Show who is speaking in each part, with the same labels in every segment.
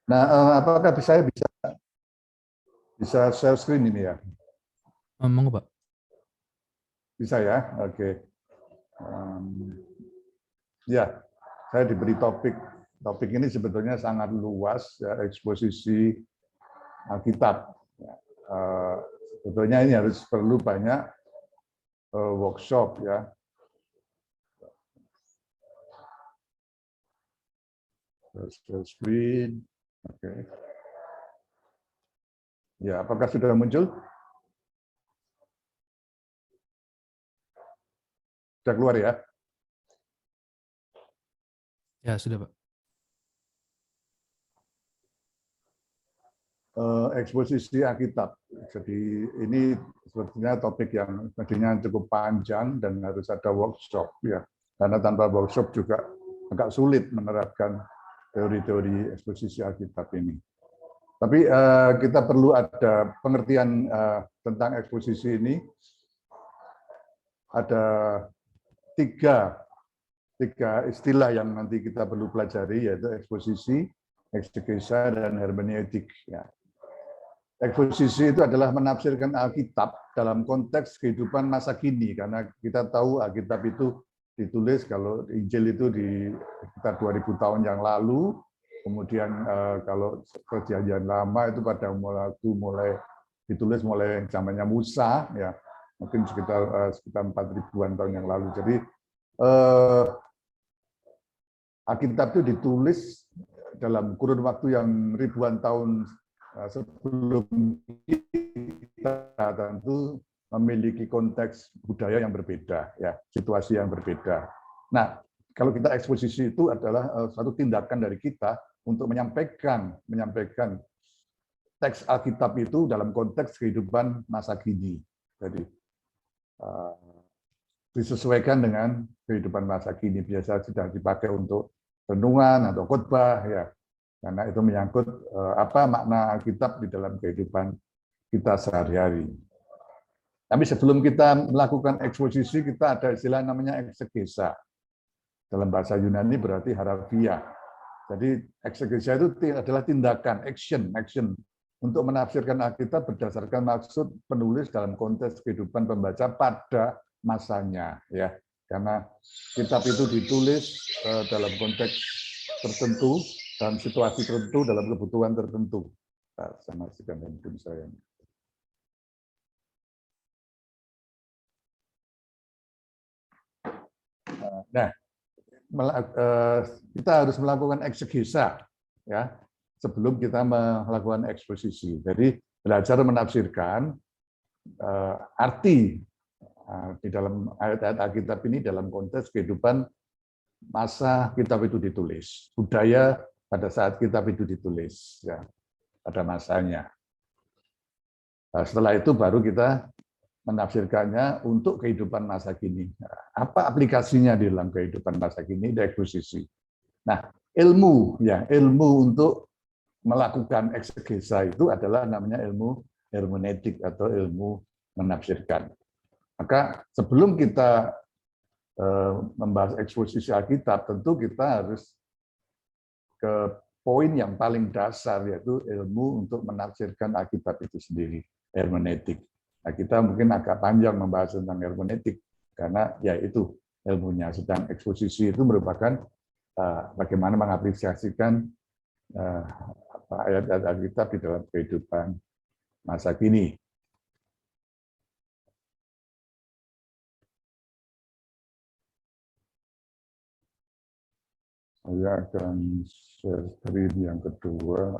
Speaker 1: Nah, apakah saya bisa share screen ini ya?
Speaker 2: Monggo Pak.
Speaker 1: Bisa ya? Oke. Ya, saya diberi topik. Topik ini sebetulnya sangat luas, ya, eksposisi Alkitab. Ya, sebetulnya ini harus perlu banyak workshop ya. Share screen. Oke. Ya, apakah sudah muncul? Sudah keluar ya?
Speaker 2: Ya, sudah Pak.
Speaker 1: Eksposisi Alkitab. Jadi ini sebetulnya topik yang tadinya cukup panjang dan harus ada workshop ya. Karena tanpa workshop juga agak sulit menerapkan teori-teori eksposisi Alkitab ini. Tapi kita perlu ada pengertian tentang eksposisi ini. Ada tiga istilah yang nanti kita perlu pelajari, yaitu eksposisi, eksegesa, dan hermeneutik. Ya. Eksposisi itu adalah menafsirkan Alkitab dalam konteks kehidupan masa kini, karena kita tahu Alkitab itu ditulis, kalau Injil itu di sekitar 2000 tahun yang lalu, kemudian kalau Perjanjian Lama itu pada mulai ditulis mulai zamannya Musa, ya mungkin sekitar 4000-an tahun yang lalu. Jadi Alkitab itu ditulis dalam kurun waktu yang ribuan tahun sebelum kita, tentu memiliki konteks budaya yang berbeda, ya, situasi yang berbeda. Nah, kalau kita eksposisi itu adalah satu tindakan dari kita untuk menyampaikan teks Alkitab itu dalam konteks kehidupan masa kini. Jadi disesuaikan dengan kehidupan masa kini. Biasa sudah dipakai untuk renungan atau khotbah, ya, karena itu menyangkut apa makna Alkitab di dalam kehidupan kita sehari-hari. Tapi sebelum kita melakukan eksposisi, kita ada istilah namanya eksegesa. Dalam bahasa Yunani berarti harafiah. Jadi eksegesa itu adalah tindakan, action untuk menafsirkan Alkitab berdasarkan maksud penulis dalam konteks kehidupan pembaca pada masanya, ya. Karena kitab itu ditulis dalam konteks tertentu, dalam situasi tertentu, dalam kebutuhan tertentu. Sama sekali mungkin saya. Nah, kita harus melakukan eksegesa, ya, sebelum kita melakukan eksposisi. Jadi belajar menafsirkan arti di dalam ayat-ayat Alkitab ini dalam konteks kehidupan masa kitab itu ditulis, budaya pada saat kitab itu ditulis, ya, pada masanya. Setelah itu baru kita menafsirkannya untuk kehidupan masa kini. Apa aplikasinya di dalam kehidupan masa kini? Di eksposisi. Nah, ilmu untuk melakukan eksegesa itu adalah namanya ilmu hermeneutik atau ilmu menafsirkan. Maka sebelum kita membahas eksposisi Alkitab, tentu kita harus ke poin yang paling dasar, yaitu ilmu untuk menafsirkan Alkitab itu sendiri, hermeneutik. Nah, kita mungkin agak panjang membahas tentang hermeneutik, karena ya itu ilmunya. Sedang eksposisi itu merupakan bagaimana mengaplikasikan ayat-ayat Alkitab di dalam kehidupan masa kini. Saya akan share screen yang kedua.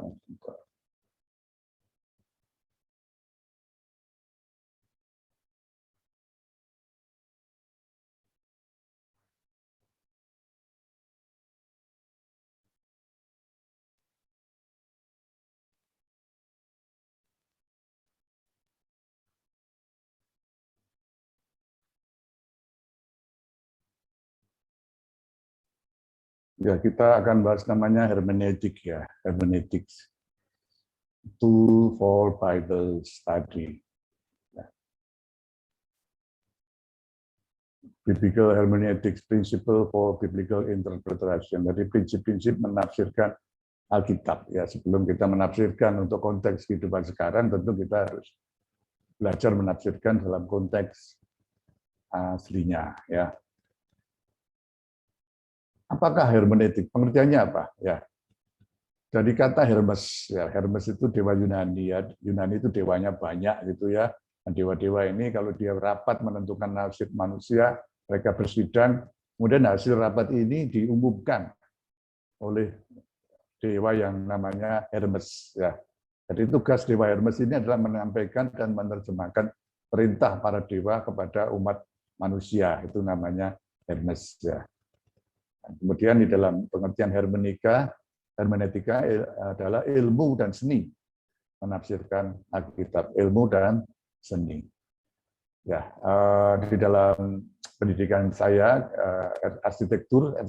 Speaker 1: Ya, kita akan bahas namanya hermeneutik, ya, hermeneutics, tool for Bible study. Biblical hermeneutics, principle for biblical interpretation. Jadi prinsip-prinsip menafsirkan Alkitab. Ya, sebelum kita menafsirkan untuk konteks kehidupan sekarang, tentu kita harus belajar menafsirkan dalam konteks aslinya. Ya. Apakah hermeneutik? Pengertiannya apa? Ya, dari kata Hermes. Ya, Hermes itu dewa Yunani. Ya. Yunani itu dewanya banyak gitu ya. Dan dewa-dewa ini kalau dia rapat menentukan nasib manusia, mereka bersidang, kemudian hasil rapat ini diumumkan oleh dewa yang namanya Hermes. Ya. Jadi tugas dewa Hermes ini adalah menyampaikan dan menerjemahkan perintah para dewa kepada umat manusia. Itu namanya Hermes. Ya. Kemudian di dalam pengertian hermeneutika adalah ilmu dan seni, menafsirkan Alkitab, ilmu dan seni. Ya, di dalam pendidikan saya arsitektur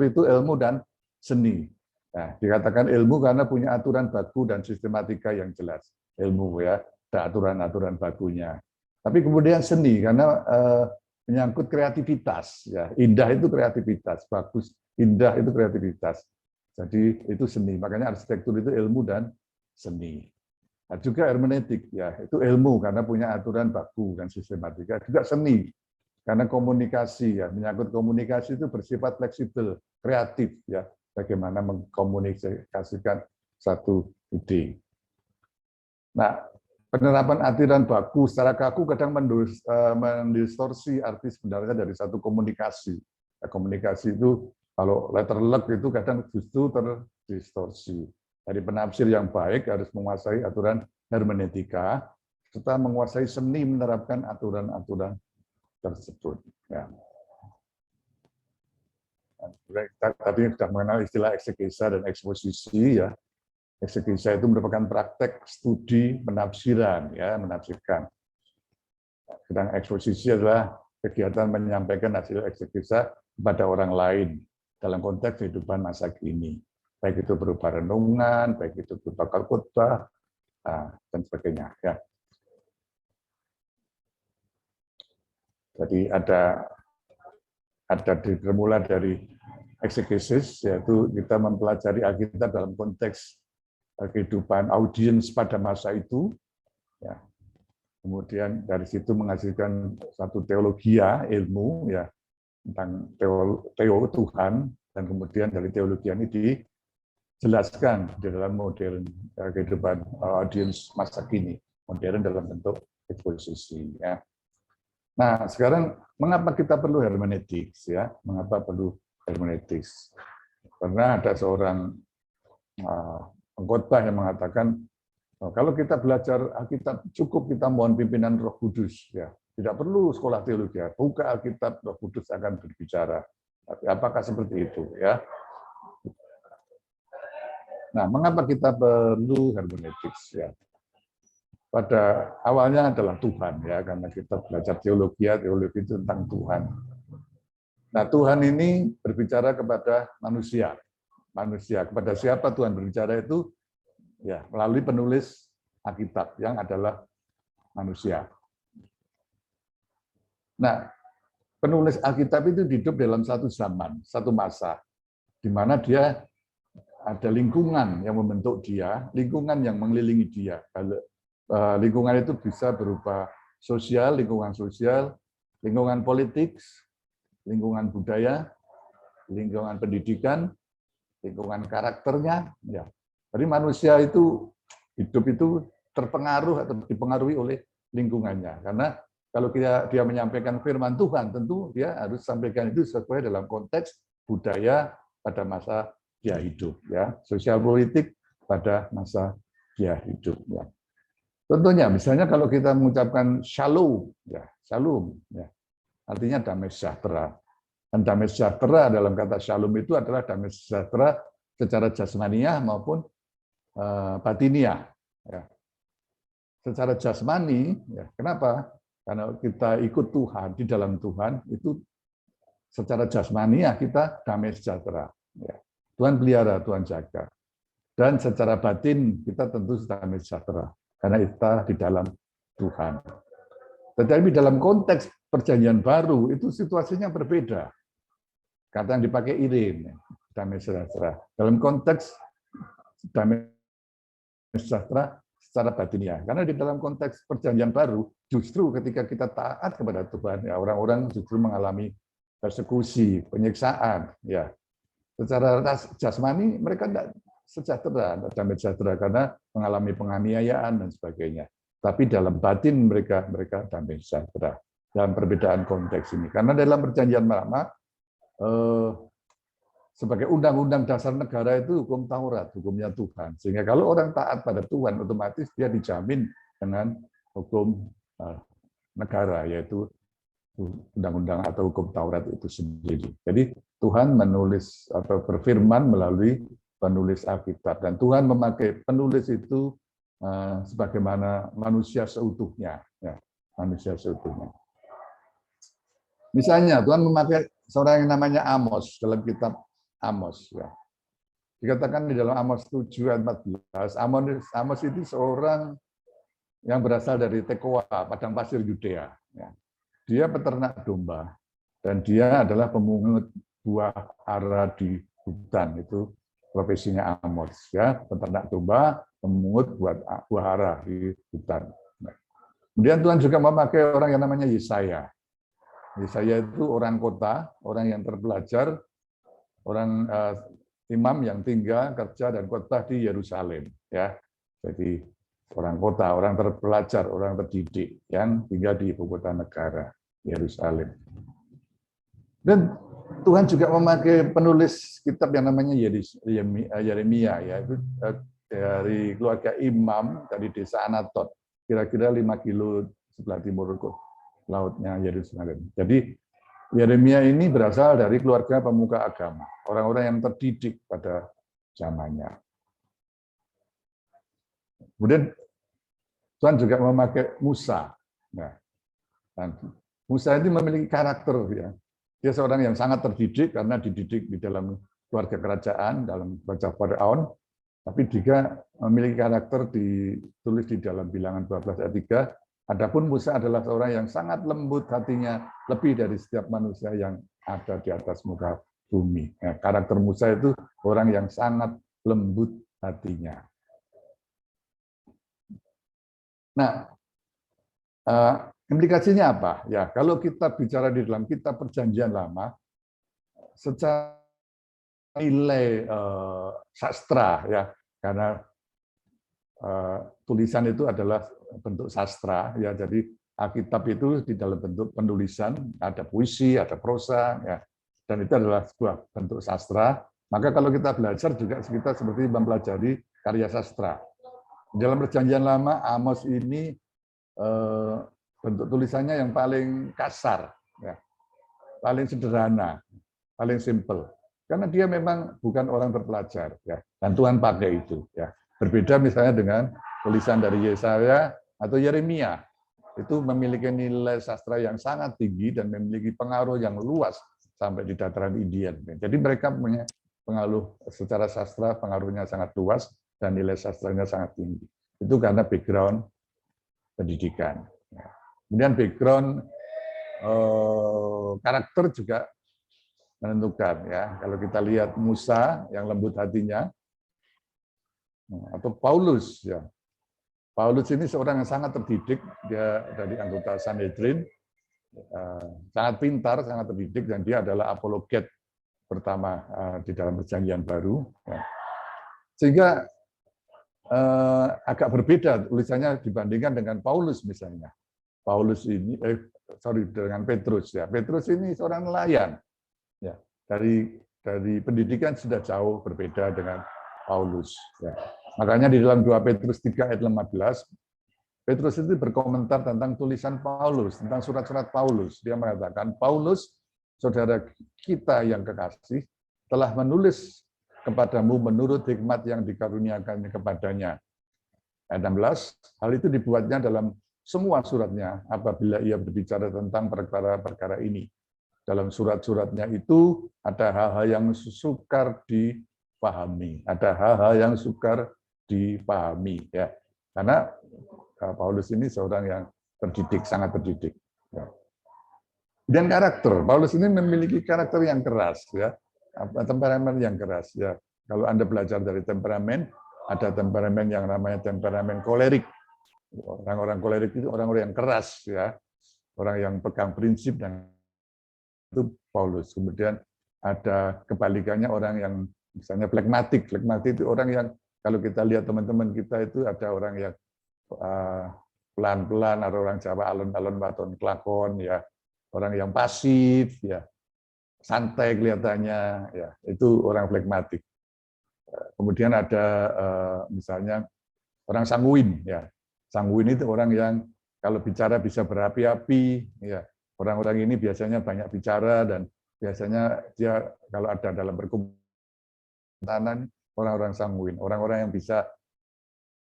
Speaker 1: itu ilmu dan seni. Nah, dikatakan ilmu karena punya aturan baku dan sistematika yang jelas. Ilmu ya, ada aturan-aturan bakunya. Tapi kemudian seni karena menyangkut kreativitas. Ya, indah itu kreativitas, bagus, indah itu kreativitas. Jadi itu seni. Makanya arsitektur itu ilmu dan seni. Nah, juga hermeneutik, ya itu ilmu karena punya aturan baku dan sistematika. Juga seni karena komunikasi, ya menyangkut komunikasi itu bersifat fleksibel, kreatif, ya bagaimana mengkomunikasikan satu ide. Nah, penerapan aturan baku secara kaku kadang mendistorsi arti sebenarnya dari satu komunikasi. Ya, komunikasi itu kalau letter luck itu kadang justru terdistorsi. Dari penafsir yang baik harus menguasai aturan hermeneutika serta menguasai seni menerapkan aturan-aturan tersebut. Ya. Tadi sudah mengenal istilah eksegesa dan eksposisi, ya. Eksegesa itu merupakan praktek studi penafsiran, ya, menafsirkan. Sedang eksposisi adalah kegiatan menyampaikan hasil eksegesa kepada orang lain dalam konteks kehidupan masa kini. Baik itu berupa renungan, baik itu berupa khotbah, dan sebagainya. Ya. Jadi ada bermula dari eksegesis, yaitu kita mempelajari Alkitab dalam konteks kehidupan audiens pada masa itu. Ya. Kemudian dari situ menghasilkan satu teologia, ilmu, ya tentang teo Tuhan, dan kemudian dari teologi ini dijelaskan di dalam modern kehidupan audiens masa kini, modern dalam bentuk eksposisi. Ya. Nah, sekarang mengapa kita perlu hermeneutiks, ya? Mengapa perlu hermeneutiks? Karena ada seorang pengkhotbah yang mengatakan kalau kita belajar Alkitab cukup kita mohon pimpinan Roh Kudus, ya. Tidak perlu sekolah teologi. Buka Alkitab, Roh Kudus akan berbicara. Tapi apakah seperti itu, ya? Nah, mengapa kita perlu hermeneutiks, ya? Pada awalnya adalah Tuhan, ya, karena kita belajar teologi itu tentang Tuhan. Nah, Tuhan ini berbicara kepada manusia. Kepada siapa Tuhan berbicara itu? Ya, melalui penulis Alkitab yang adalah manusia. Nah, penulis Alkitab itu hidup dalam satu zaman, satu masa, di mana dia ada lingkungan yang membentuk dia, lingkungan yang mengelilingi dia. Lingkungan itu bisa berupa sosial, lingkungan politik, lingkungan budaya, lingkungan pendidikan, lingkungan karakternya. Ya. Jadi manusia itu hidup itu terpengaruh atau dipengaruhi oleh lingkungannya. Karena kalau dia menyampaikan firman Tuhan, tentu dia harus sampaikan itu sesuai dalam konteks budaya pada masa dia hidup. Ya. Sosial politik pada masa dia hidup. Ya. Contohnya, misalnya kalau kita mengucapkan shalom, ya shalom, ya artinya damai sejahtera. Dan damai sejahtera dalam kata shalom itu adalah damai sejahtera secara jasmaniah maupun batiniah. Ya. Secara jasmani, ya kenapa? Karena kita ikut Tuhan, di dalam Tuhan itu secara jasmaniah kita damai sejahtera. Ya. Tuhan pelihara, Tuhan jaga. Dan secara batin kita tentu damai sejahtera. Karena kita di dalam Tuhan. Tetapi dalam konteks perjanjian baru, itu situasinya berbeda. Kata yang dipakai Irin, damai sejahtera. Dalam konteks damai sejahtera secara batiniah. Karena di dalam konteks perjanjian baru, justru ketika kita taat kepada Tuhan, ya orang-orang justru mengalami persekusi, penyiksaan, ya. Secara jasmani mereka tidak sejahtera, tidak damai sejahtera karena mengalami penganiayaan dan sebagainya. Tapi dalam batin mereka damai sejahtera dalam perbedaan konteks ini. Karena dalam perjanjian lama sebagai undang-undang dasar negara itu hukum Taurat, hukumnya Tuhan. Sehingga kalau orang taat pada Tuhan, otomatis dia dijamin dengan hukum negara, yaitu undang-undang atau hukum Taurat itu sendiri. Jadi Tuhan menulis atau berfirman melalui penulis Alkitab, dan Tuhan memakai penulis itu sebagaimana manusia seutuhnya, ya, manusia seutuhnya. Misalnya Tuhan memakai seorang yang namanya Amos dalam kitab Amos, ya. Dikatakan di dalam Amos 7 ayat 14, Amos itu seorang yang berasal dari Tekoa, padang pasir Yudea. Ya. Dia peternak domba dan dia adalah pemungut buah ara di hutan. Itu profesinya Amos, ya, peternak domba, pemungut buah ara di hutan. Nah. Kemudian Tuhan juga memakai orang yang namanya Yesaya. Yesaya itu orang kota, orang yang terpelajar, orang imam yang tinggal, kerja dan khotbah di Yerusalem, ya. Jadi orang kota, orang terpelajar, orang terdidik yang tinggal di ibu kota negara, Yerusalem. Dan Tuhan juga memakai penulis kitab yang namanya Yeremia, yaitu dari keluarga imam dari desa Anatot, kira-kira 5 kilo sebelah timur lautnya Yerusalem. Jadi Yeremia ini berasal dari keluarga pemuka agama, orang-orang yang terdidik pada zamannya. Kemudian Tuhan juga memakai Musa. Nah, dan Musa ini memiliki karakter, ya. Dia seorang yang sangat terdidik karena dididik di dalam keluarga kerajaan, dalam keluarga Firaun, tapi juga memiliki karakter ditulis di dalam Bilangan 12 ayat 3. Adapun Musa adalah seorang yang sangat lembut hatinya, lebih dari setiap manusia yang ada di atas muka bumi. Nah, karakter Musa itu orang yang sangat lembut hatinya. Nah, implikasinya apa? Ya, kalau kita bicara di dalam kitab Perjanjian Lama, secara nilai sastra, ya, karena tulisan itu adalah bentuk sastra, ya. Jadi Alkitab itu di dalam bentuk penulisan, ada puisi, ada prosa, ya, dan itu adalah sebuah bentuk sastra. Maka kalau kita belajar juga kita seperti mempelajari karya sastra. Dalam Perjanjian Lama, Amos ini bentuk tulisannya yang paling kasar, ya, paling sederhana, paling simple. Karena dia memang bukan orang terpelajar, ya, dan Tuhan pakai itu, ya. Berbeda misalnya dengan tulisan dari Yesaya atau Yeremia, itu memiliki nilai sastra yang sangat tinggi dan memiliki pengaruh yang luas sampai di dataran Indian. Jadi mereka punya pengaruh secara sastra, pengaruhnya sangat luas dan nilai sastranya sangat tinggi. Itu karena background pendidikan. Kemudian background karakter juga menentukan, ya. Kalau kita lihat Musa yang lembut hatinya, atau Paulus, ya. Paulus ini seorang yang sangat terdidik, dia dari anggota Sanhedrin, sangat pintar, sangat terdidik, dan dia adalah apologet pertama di dalam Perjanjian Baru. Ya. Sehingga agak berbeda tulisannya dibandingkan dengan Paulus misalnya. Paulus ini, dengan Petrus, ya. Petrus ini seorang nelayan, ya. Dari pendidikan sudah jauh berbeda dengan Paulus. Ya. Makanya di dalam 2 Petrus 3 ayat 15, Petrus itu berkomentar tentang tulisan Paulus, tentang surat-surat Paulus. Dia mengatakan, Paulus, saudara kita yang kekasih, telah menulis kepadamu menurut hikmat yang dikaruniakan kepadanya. Ayat 16, hal itu dibuatnya dalam semua suratnya apabila ia berbicara tentang perkara-perkara ini. Dalam surat-suratnya itu ada hal-hal yang sukar dipahami, ada hal-hal yang sukar dipahami, ya. Karena Paulus ini seorang yang terdidik, sangat terdidik. Ya. Dan karakter, Paulus ini memiliki karakter yang keras, ya, temperamen yang keras, ya. Kalau Anda belajar dari temperamen, ada temperamen yang namanya temperamen kolerik. Orang-orang kolerik itu orang-orang yang keras, ya, orang yang pegang prinsip, dan itu Paulus. Kemudian ada kebalikannya, orang yang misalnya flekmatik. Flekmatik itu orang yang, kalau kita lihat teman-teman kita itu ada orang yang pelan-pelan, ada orang Jawa alon-alon waton kelakon, ya, orang yang pasif, ya, santai kelihatannya, ya, itu orang flekmatik. Kemudian ada misalnya orang sanguin, ya. Sanguin itu orang yang kalau bicara bisa berapi-api, ya. Orang-orang ini biasanya banyak bicara, dan biasanya dia kalau ada dalam perkumpulan orang-orang sanguin, orang-orang yang bisa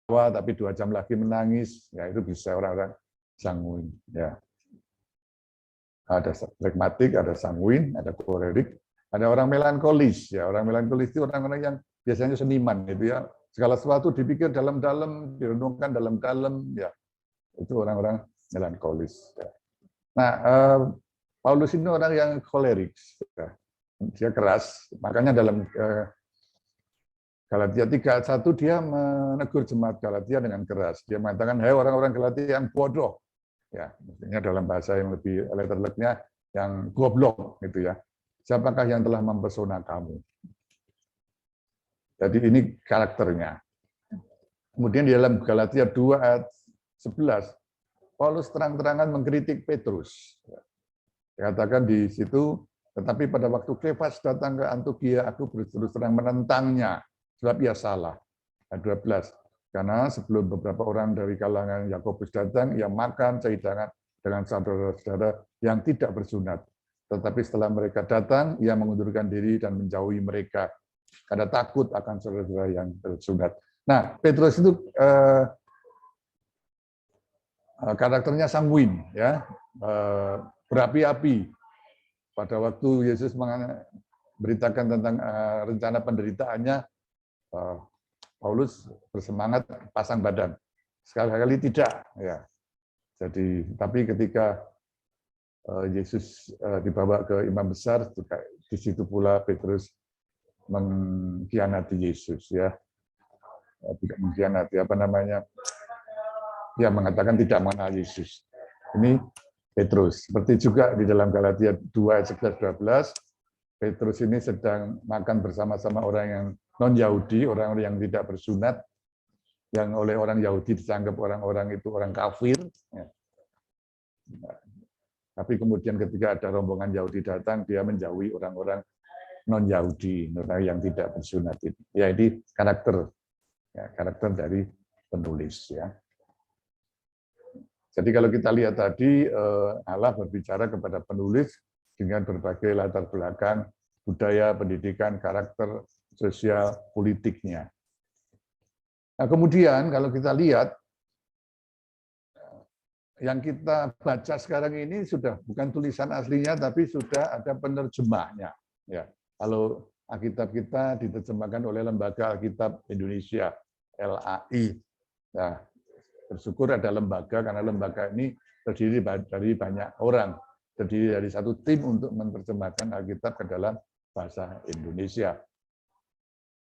Speaker 1: tapi 2 jam lagi menangis, ya itu bisa orang-orang sanguin, ya. Ada flekmatik, ada sanguin, ada kolerik, ada orang melankolis, ya. Orang melankolis itu orang-orang yang biasanya seniman, gitu ya. Segala sesuatu dipikir dalam-dalam, direnungkan dalam-dalam, ya. Itu orang-orang melankolis. Ya. Nah, Paulus ini orang yang kolerik, ya. Dia keras, makanya dalam Galatia 3:1 dia menegur jemaat Galatia dengan keras. Dia mengatakan, "Hai orang-orang Galatia yang bodoh." Ya, maksudnya dalam bahasa yang lebih letterleknya yang goblok, gitu ya. Siapakah yang telah mempesona kamu? Jadi ini karakternya. Kemudian di dalam Galatia 2:11, Paulus terang-terangan mengkritik Petrus. Dikatakan di situ, tetapi pada waktu Kefas datang ke Antiokhia, aku terus terang menentangnya, sebab ia salah. Ayat 12. Karena sebelum beberapa orang dari kalangan Yakobus datang, ia makan sehidangan dengan saudara-saudara yang tidak bersunat. Tetapi setelah mereka datang, ia mengundurkan diri dan menjauhi mereka karena takut akan saudara-saudara yang bersunat. Nah, Petrus itu karakternya sanguin, ya, berapi-api. Pada waktu Yesus memberitakan tentang rencana penderitaannya, Paulus bersemangat pasang badan. Sekali-kali tidak, ya. Jadi, tapi ketika Yesus dibawa ke imam besar, di situ pula Petrus mengkhianati Yesus, ya. Tidak mengkhianati, apa namanya? Ya, mengatakan tidak mengenal Yesus. Ini Petrus. Seperti juga di dalam Galatia 2:11-12, Petrus ini sedang makan bersama-sama orang yang non-Yahudi, orang yang tidak bersunat, yang oleh orang Yahudi dianggap orang-orang itu orang kafir. Tapi kemudian ketika ada rombongan Yahudi datang, dia menjauhi orang-orang non-Yahudi, orang yang tidak bersunat. Ya, ini karakter, ya, karakter dari penulis. Ya. Jadi kalau kita lihat tadi, Allah berbicara kepada penulis dengan berbagai latar belakang, budaya, pendidikan, karakter, sosial, politiknya. Nah, kemudian kalau kita lihat, yang kita baca sekarang ini sudah bukan tulisan aslinya, tapi sudah ada penerjemahnya. Ya, kalau Alkitab kita diterjemahkan oleh Lembaga Alkitab Indonesia, LAI. Nah, bersyukur ada lembaga, karena lembaga ini terdiri dari banyak orang, terdiri dari satu tim untuk menerjemahkan Alkitab ke dalam bahasa Indonesia.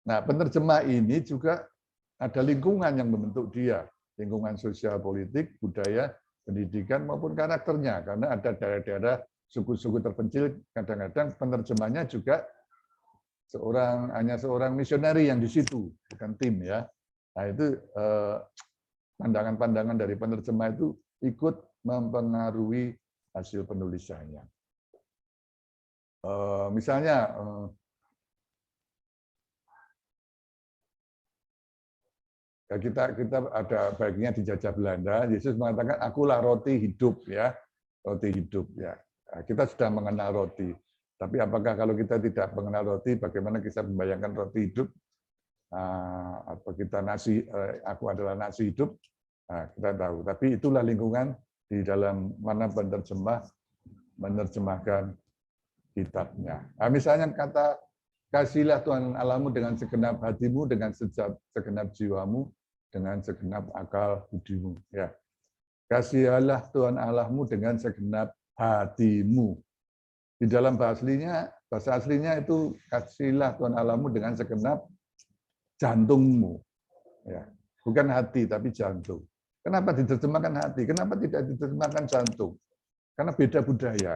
Speaker 1: Nah, penerjemah ini juga ada lingkungan yang membentuk dia, lingkungan sosial, politik, budaya, pendidikan, maupun karakternya. Karena ada daerah-daerah suku-suku terpencil, kadang-kadang penerjemahnya juga hanya seorang misioneri yang di situ, bukan tim, ya. Nah, itu pandangan-pandangan dari penerjemah itu ikut mempengaruhi hasil penulisannya. Misalnya, kita ada bagiannya dijajah Belanda. Yesus mengatakan, "Akulah roti hidup," ya, roti hidup. Ya, kita sudah mengenal roti. Tapi apakah kalau kita tidak mengenal roti, bagaimana kita membayangkan roti hidup? Atau kita aku adalah nasi hidup, kita tahu. Tapi itulah lingkungan di dalam mana penerjemah menerjemahkan kitabnya. Misalnya kata, "Kasihlah Tuhan Allahmu dengan segenap hatimu, dengan segenap jiwamu, dengan segenap akal budimu." Ya, "Kasihilah Tuhan Allahmu dengan segenap hatimu." Di dalam bahasa aslinya itu, "Kasihlah Tuhan Allahmu dengan segenap jantungmu." Ya. Bukan hati, tapi jantung. Kenapa diterjemahkan hati? Kenapa tidak diterjemahkan jantung? Karena beda budaya.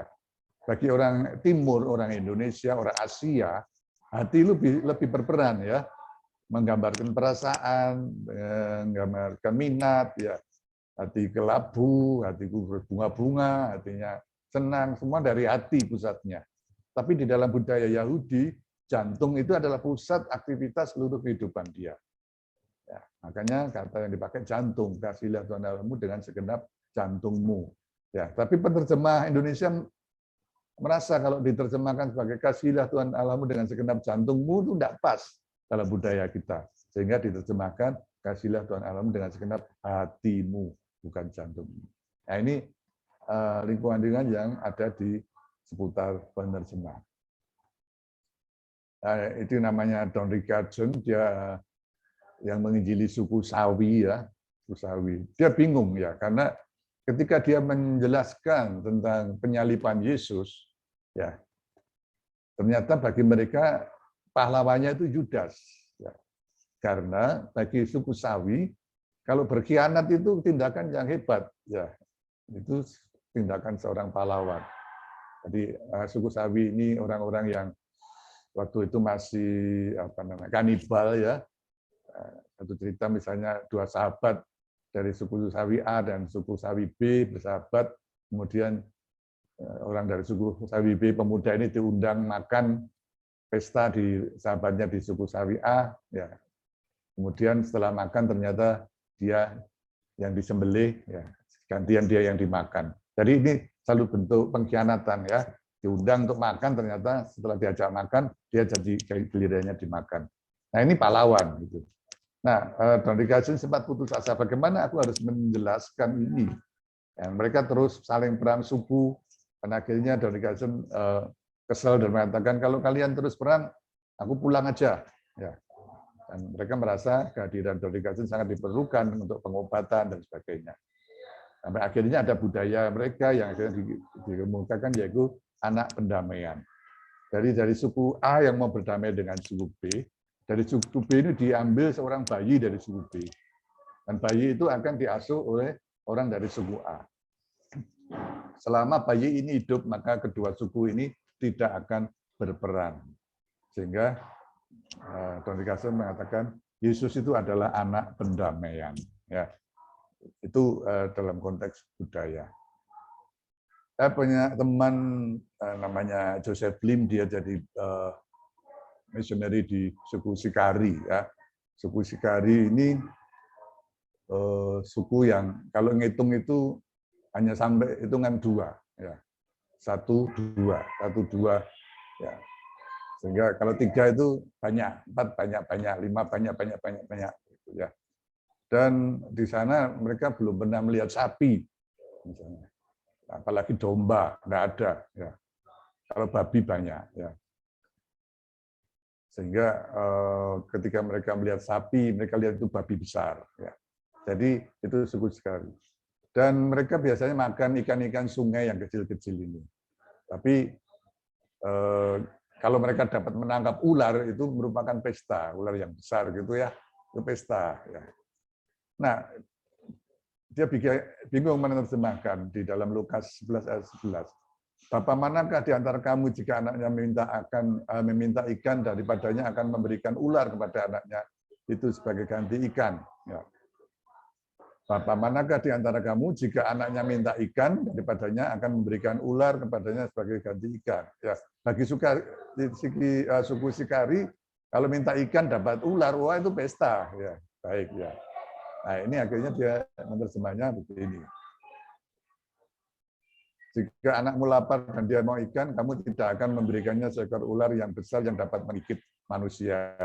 Speaker 1: Bagi orang Timur, orang Indonesia, orang Asia, hati lebih berperan ya, menggambarkan perasaan, menggambarkan minat, ya, hati kelabu, hatiku berbunga-bunga, hatinya senang, semua dari hati pusatnya. Tapi di dalam budaya Yahudi, jantung itu adalah pusat aktivitas seluruh kehidupan dia. Ya, makanya kata yang dipakai jantung, kasihilah Tuhan Allahmu dengan segenap jantungmu. Ya, tapi penerjemah Indonesia merasa kalau diterjemahkan sebagai kasihilah Tuhan Allahmu dengan segenap jantungmu itu tidak pas dalam budaya kita. Sehingga diterjemahkan kasihilah Tuhan Allahmu dengan segenap hatimu, bukan jantungmu. Nah ini lingkungan-lingkungan yang ada di seputar penerjemah. Itu namanya Don Richardson, dia yang menginjili suku Sawi ya, suku Sawi. Dia bingung ya, karena ketika dia menjelaskan tentang penyaliban Yesus, ya ternyata bagi mereka pahlawannya itu Yudas. Ya. Karena bagi suku Sawi, kalau berkhianat itu tindakan yang hebat, ya itu tindakan seorang pahlawan. Jadi suku Sawi ini orang-orang yang waktu itu masih kanibal ya. Satu cerita misalnya dua sahabat dari suku Sawi A dan suku Sawi B bersahabat, kemudian orang dari suku Sawi B pemuda ini diundang makan pesta di sahabatnya di suku Sawi A, ya. Kemudian setelah makan ternyata dia yang disembelih, ya gantian dia yang dimakan. Jadi ini selalu bentuk pengkhianatan ya. Diundang untuk makan, ternyata setelah diajak makan dia jadi gilirannya dimakan. Nah ini pahlawan gitu. Nah, Don Richardson sempat putus asa, bagaimana aku harus menjelaskan ini. Ya, mereka terus saling perang suku, dan akhirnya Don Richardson kesal dan mengatakan, kalau kalian terus perang, aku pulang aja. Ya. Dan mereka merasa kehadiran Don Richardson sangat diperlukan untuk pengobatan dan sebagainya. Sampai akhirnya ada budaya mereka yang akhirnya dikemukakan, yaitu anak pendamaian. Dari suku A yang mau berdamai dengan suku B, dari suku B ini diambil seorang bayi dari suku B. Dan bayi itu akan diasuh oleh orang dari suku A. Selama bayi ini hidup, maka kedua suku ini tidak akan berperang. Sehingga Don Richardson mengatakan, Yesus itu adalah anak pendamaian. Ya, itu dalam konteks budaya. Saya punya teman namanya Joseph Lim, dia jadi missionary di suku Sikari. Ya. Suku Sikari ini suku yang kalau ngitung itu hanya sampai hitungan 2. Ya. 1, 2. Ya. Sehingga kalau 3 itu banyak, 4 banyak, 5 banyak. Ya. Dan di sana mereka belum pernah melihat sapi, misalnya. Apalagi domba, nggak ada. Ya. Kalau babi banyak. Ya. Sehingga ketika mereka melihat sapi, mereka lihat itu babi besar. Ya. Jadi itu suku sekali. Dan mereka biasanya makan ikan-ikan sungai yang kecil-kecil ini. Tapi kalau mereka dapat menangkap ular, itu merupakan pesta, ular yang besar gitu ya, itu pesta. Ya. Nah, dia bingung menerjemahkan di dalam Lukas 11 ayat 11. Bapak manakah di antara kamu jika anaknya meminta ikan, daripadanya akan memberikan ular kepada anaknya itu sebagai ganti ikan. Ya. Bapak manakah di antara kamu jika anaknya minta ikan, daripadanya akan memberikan ular kepadanya sebagai ganti ikan. Ya. Bagi suku Sikari, kalau minta ikan dapat ular, wah itu pesta. Ya. Baik ya. Nah ini akhirnya dia menerjemahnya begini. Jika anakmu lapar dan dia mau ikan, kamu tidak akan memberikannya seekor ular yang besar yang dapat menggigit manusia.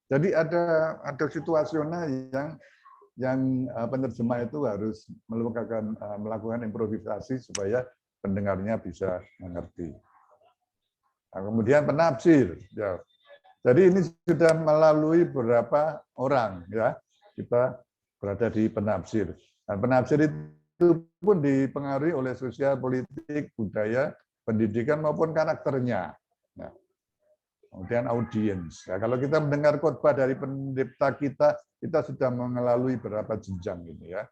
Speaker 1: Jadi ada situasional yang penerjemah itu harus melakukan improvisasi supaya pendengarnya bisa mengerti. Nah, kemudian penafsir. Ya. Jadi ini sudah melalui beberapa orang, ya kita berada di penafsir. Dan penafsir itu pun dipengaruhi oleh sosial, politik, budaya, pendidikan maupun karakternya. Nah, kemudian audiens. Nah, kalau kita mendengar khotbah dari pendeta kita kita sudah melalui beberapa jenjang ini ya.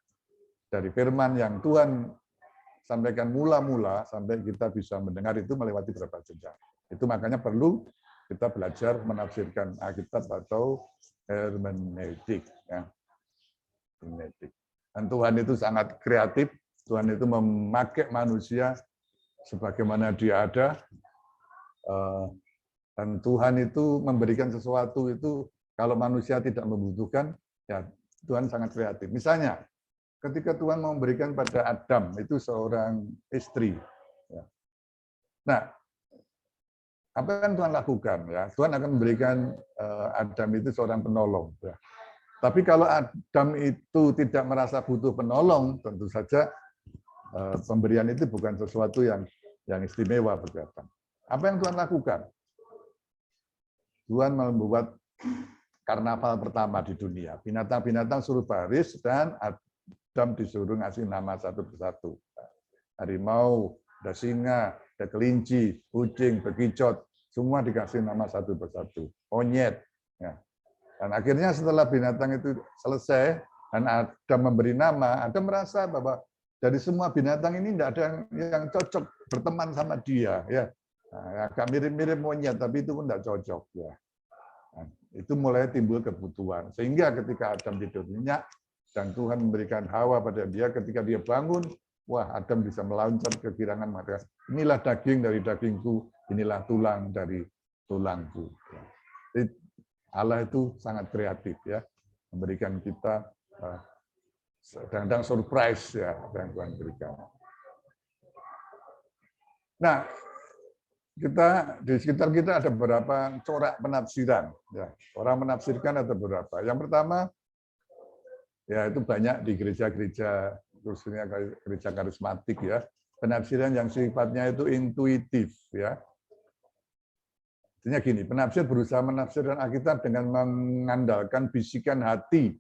Speaker 1: Dari firman yang Tuhan sampaikan mula-mula sampai kita bisa mendengar itu melewati beberapa jenjang. Itu makanya perlu kita belajar menafsirkan Alkitab atau hermeneutik ya. Hermeneutik. Dan Tuhan itu sangat kreatif, Tuhan itu memakai manusia sebagaimana dia ada, dan Tuhan itu memberikan sesuatu itu kalau manusia tidak membutuhkan, ya Tuhan sangat kreatif. Misalnya, ketika Tuhan memberikan pada Adam itu seorang istri. Ya. Nah, apa yang Tuhan lakukan? Ya, Tuhan akan memberikan Adam itu seorang penolong. Ya. Tapi kalau Adam itu tidak merasa butuh penolong, tentu saja pemberian itu bukan sesuatu yang istimewa bagi Adam. Apa yang Tuhan lakukan? Tuhan membuat karnaval pertama di dunia. Binatang-binatang suruh baris dan Adam disuruh ngasih nama satu persatu. Harimau, ada singa, ada kelinci, kucing, bekicot, semua dikasih nama satu persatu. Monyet. Ya. Dan akhirnya setelah binatang itu selesai dan Adam memberi nama, Adam merasa bahwa dari semua binatang ini tidak ada yang cocok berteman sama dia. Ya. Nah, agak mirip-mirip monyet, tapi itu pun tidak cocok. Ya. Nah, itu mulai timbul kebutuhan. Sehingga ketika Adam tidur nyenyak, dan Tuhan memberikan Hawa pada dia, ketika dia bangun, wah Adam bisa meloncat ke girangan mata. Inilah daging dari dagingku, inilah tulang dari tulangku. Jadi Allah itu sangat kreatif ya, memberikan kita kadang-kadang surprise ya apa yang Tuhan berikan. Nah, di sekitar kita ada beberapa corak penafsiran. Ya, orang menafsirkan ada beberapa. Yang pertama, ya itu banyak di gereja-gereja, khususnya gereja karismatik ya, penafsiran yang sifatnya itu intuitif ya. Artinya gini, penafsir berusaha menafsirkan Alkitab dengan mengandalkan bisikan hati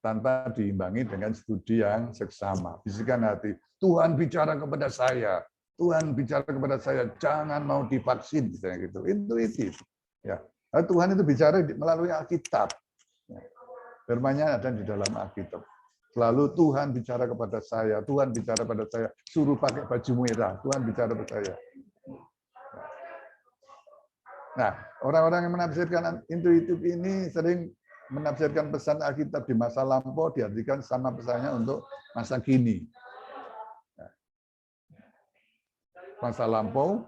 Speaker 1: tanpa diimbangi dengan studi yang seksama. Bisikan hati, Tuhan bicara kepada saya. Tuhan bicara kepada saya, jangan mau divaksin, misalnya gitu. Intuitif. Ya. Nah, Tuhan itu bicara melalui Alkitab. Ya. Firman-Nya ada di dalam Alkitab. Selalu Tuhan bicara kepada saya, Tuhan bicara pada saya, suruh pakai baju merah, Tuhan bicara kepada saya. Nah, orang-orang yang menafsirkan intuitif ini sering menafsirkan pesan Alkitab di masa lampau diartikan sama pesannya untuk masa kini. Masa lampau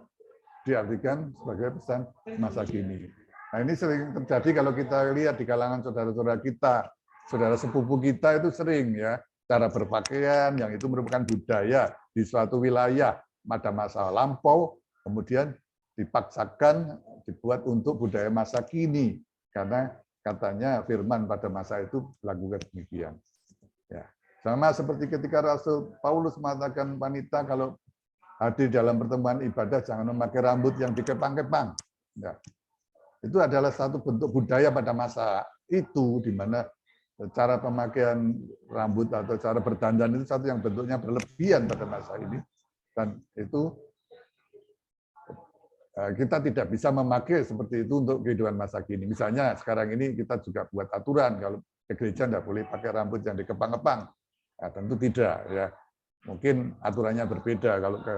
Speaker 1: diartikan sebagai pesan masa kini. Nah, ini sering terjadi kalau kita lihat di kalangan saudara-saudara kita, saudara sepupu kita itu sering ya, cara berpakaian yang itu merupakan budaya di suatu wilayah pada masa lampau, kemudian dipaksakan dibuat untuk budaya masa kini karena katanya firman pada masa itu lakukan demikian. Ya. Sama seperti ketika Rasul Paulus mengatakan wanita kalau hadir dalam pertemuan ibadah jangan memakai rambut yang dikepang-kepang. Ya. Itu adalah satu bentuk budaya pada masa itu, di mana cara pemakaian rambut atau cara berdandan itu satu yang bentuknya berlebihan pada masa ini. Dan itu kita tidak bisa memakai seperti itu untuk kehidupan masa kini. Misalnya sekarang ini kita juga buat aturan kalau ke gereja tidak boleh pakai rambut yang dikepang-kepang. Nah, tentu tidak ya. Mungkin aturannya berbeda kalau ke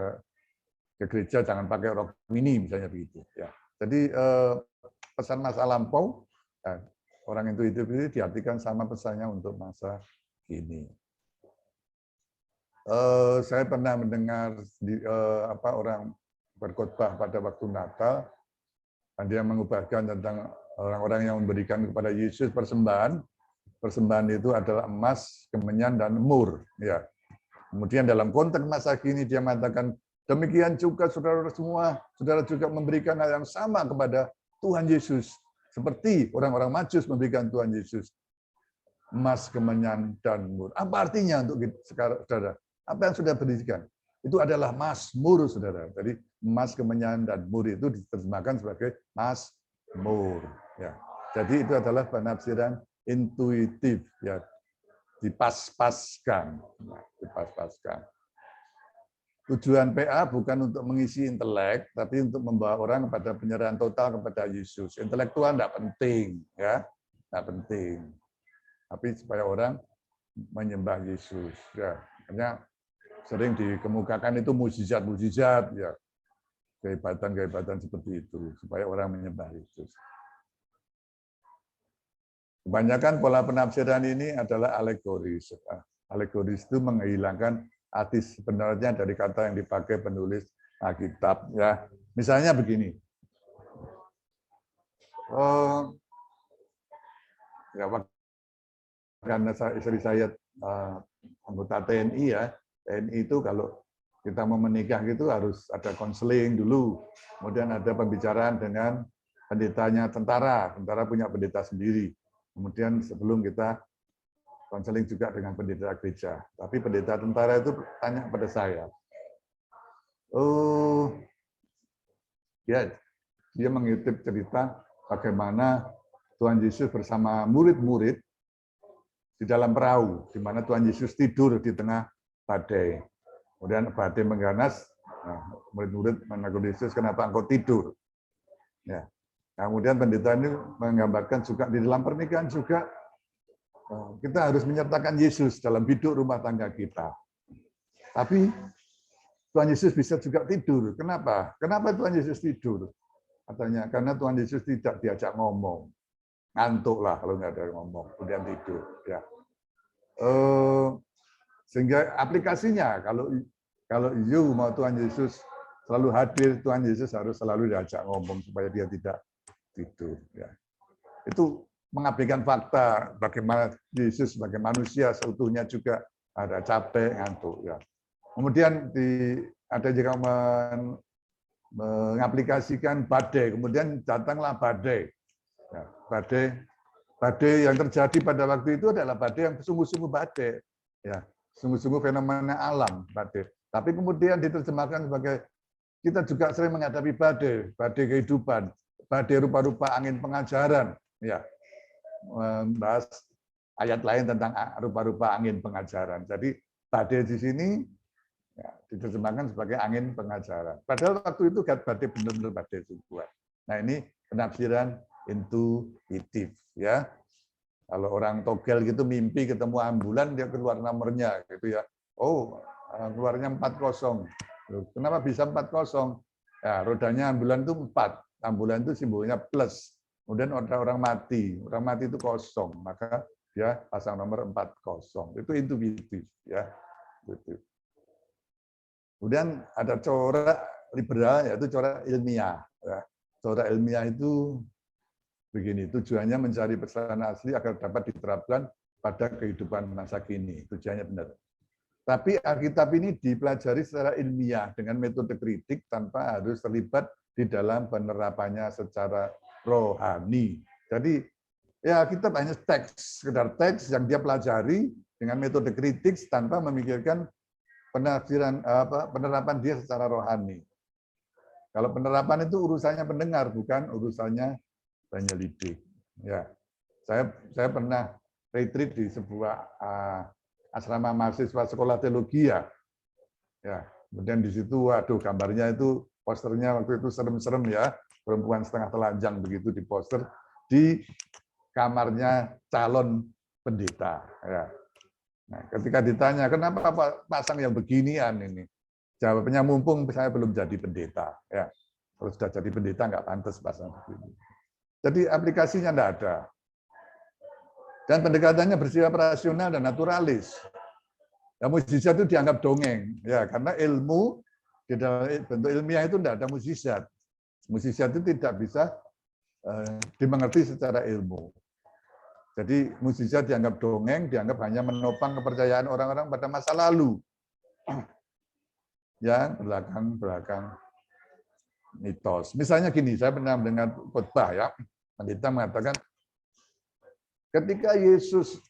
Speaker 1: gereja jangan pakai rok mini misalnya begitu ya. Jadi pesan masa lampau orang intuitif ini diartikan sama pesannya untuk masa kini. Saya pernah mendengar orang berkhotbah pada waktu Natal, dan dia mengubahkan tentang orang-orang yang memberikan kepada Yesus persembahan. Persembahan itu adalah emas, kemenyan, dan mur. Ya. Kemudian dalam konteks masa kini dia mengatakan, demikian juga saudara semua, saudara juga memberikan hal yang sama kepada Tuhan Yesus. Seperti orang-orang Majus memberikan Tuhan Yesus. Emas, kemenyan, dan mur. Apa artinya untuk sekarang, saudara? Apa yang sudah berikan? Itu adalah mazmur, saudara. Jadi emas, kemenyan, dan mur itu diterjemahkan sebagai mazmur. Ya. Jadi itu adalah penafsiran intuitif, ya, dipas-paskan. Nah, dipas-paskan. Tujuan PA bukan untuk mengisi intelek, tapi untuk membawa orang kepada penyerahan total kepada Yesus. Intelektual tidak penting, ya, tidak penting. tapi supaya orang menyembah Yesus. Ya, karena sering dikemukakan itu mukjizat-mukjizat, ya, kehebatan-kehebatan seperti itu, supaya orang menyembah Yesus. Kebanyakan pola penafsiran ini adalah alegoris. Alegoris itu menghilangkan arti sebenarnya dari kata yang dipakai penulis Alkitab. Ya, misalnya begini. Ya, karena istri saya anggota TNI, ya, TNI itu kalau kita mau menikah gitu harus ada konseling dulu, kemudian ada pembicaraan dengan pendetanya tentara punya pendeta sendiri, kemudian sebelum kita konseling juga dengan pendeta gereja. Tapi pendeta tentara itu tanya pada saya, ya, dia mengutip cerita bagaimana Tuhan Yesus bersama murid-murid di dalam perahu, di mana Tuhan Yesus tidur di tengah badai. Kemudian badai mengganas, murid-murid menegur Yesus, kenapa engkau tidur? Ya. Kemudian pendeta ini menggambarkan juga di dalam pernikahan juga, kita harus menyertakan Yesus dalam hidup rumah tangga kita. Tapi Tuhan Yesus bisa juga tidur. Kenapa? Kenapa Tuhan Yesus tidur? Katanya, karena Tuhan Yesus tidak diajak ngomong. Ngantuk lah kalau nggak ada ngomong, kemudian tidur. Ya. Sehingga aplikasinya, kalau you mau Tuhan Yesus selalu hadir, Tuhan Yesus harus selalu diajak ngomong supaya dia tidak tidur. Ya. Itu mengabaikan fakta bagaimana Yesus sebagai manusia seutuhnya juga ada capek, ngantuk. Ya. Kemudian ada juga mengaplikasikan badai, kemudian datanglah badai. Ya, badai yang terjadi pada waktu itu adalah badai yang sungguh-sungguh badai, ya, sungguh-sungguh fenomena alam badai. Tapi kemudian diterjemahkan sebagai kita juga sering menghadapi badai kehidupan, badai rupa-rupa angin pengajaran, ya, membahas ayat lain tentang rupa-rupa angin pengajaran. Jadi badai di sini ya, diterjemahkan sebagai angin pengajaran. Padahal waktu itu badai benar-benar badai sungguhan. Nah, ini penafsiran intuitif, ya. Kalau orang togel gitu mimpi ketemu ambulan, dia keluar nomornya gitu ya. Oh, keluarnya 40. Loh, kenapa bisa 40? Ya, rodanya ambulan itu 4. Ambulan itu simbolnya plus. Kemudian orang mati itu kosong, maka dia pasang nomor 40. Itu intuitif, ya. Gitu. Kemudian ada corak liberal, yaitu corak ilmiah. Ya. Corak ilmiah itu begini, tujuannya mencari pesan asli agar dapat diterapkan pada kehidupan masa kini. Tujuannya benar. Tapi Alkitab ini dipelajari secara ilmiah dengan metode kritik tanpa harus terlibat di dalam penerapannya secara rohani. Jadi ya kita hanya teks, sekedar teks yang dia pelajari dengan metode kritik tanpa memikirkan penerapan dia secara rohani. Kalau penerapan itu urusannya pendengar, bukan urusannya penyelidik. Ya, saya pernah retreat di sebuah asrama mahasiswa sekolah teologi, ya. Kemudian di situ, waduh, gambarnya itu posternya waktu itu serem-serem, ya, perempuan setengah telanjang begitu di poster di kamarnya calon pendeta. Ya. Nah, ketika ditanya kenapa pasang yang beginian ini, jawabnya mumpung saya belum jadi pendeta. Ya, kalau sudah jadi pendeta nggak pantas pasang begini. Jadi aplikasinya tidak ada. Dan pendekatannya bersifat rasional dan naturalis. Ya, mukjizat itu dianggap dongeng, ya, karena ilmu di dalam bentuk ilmiah itu tidak ada mukjizat. Mukjizat itu tidak bisa dimengerti secara ilmu. Jadi mukjizat dianggap dongeng, dianggap hanya menopang kepercayaan orang-orang pada masa lalu. Yang belakang mitos. Misalnya gini, saya pernah mendengar khotbah, ya. Pendeta mengatakan, ketika Yesus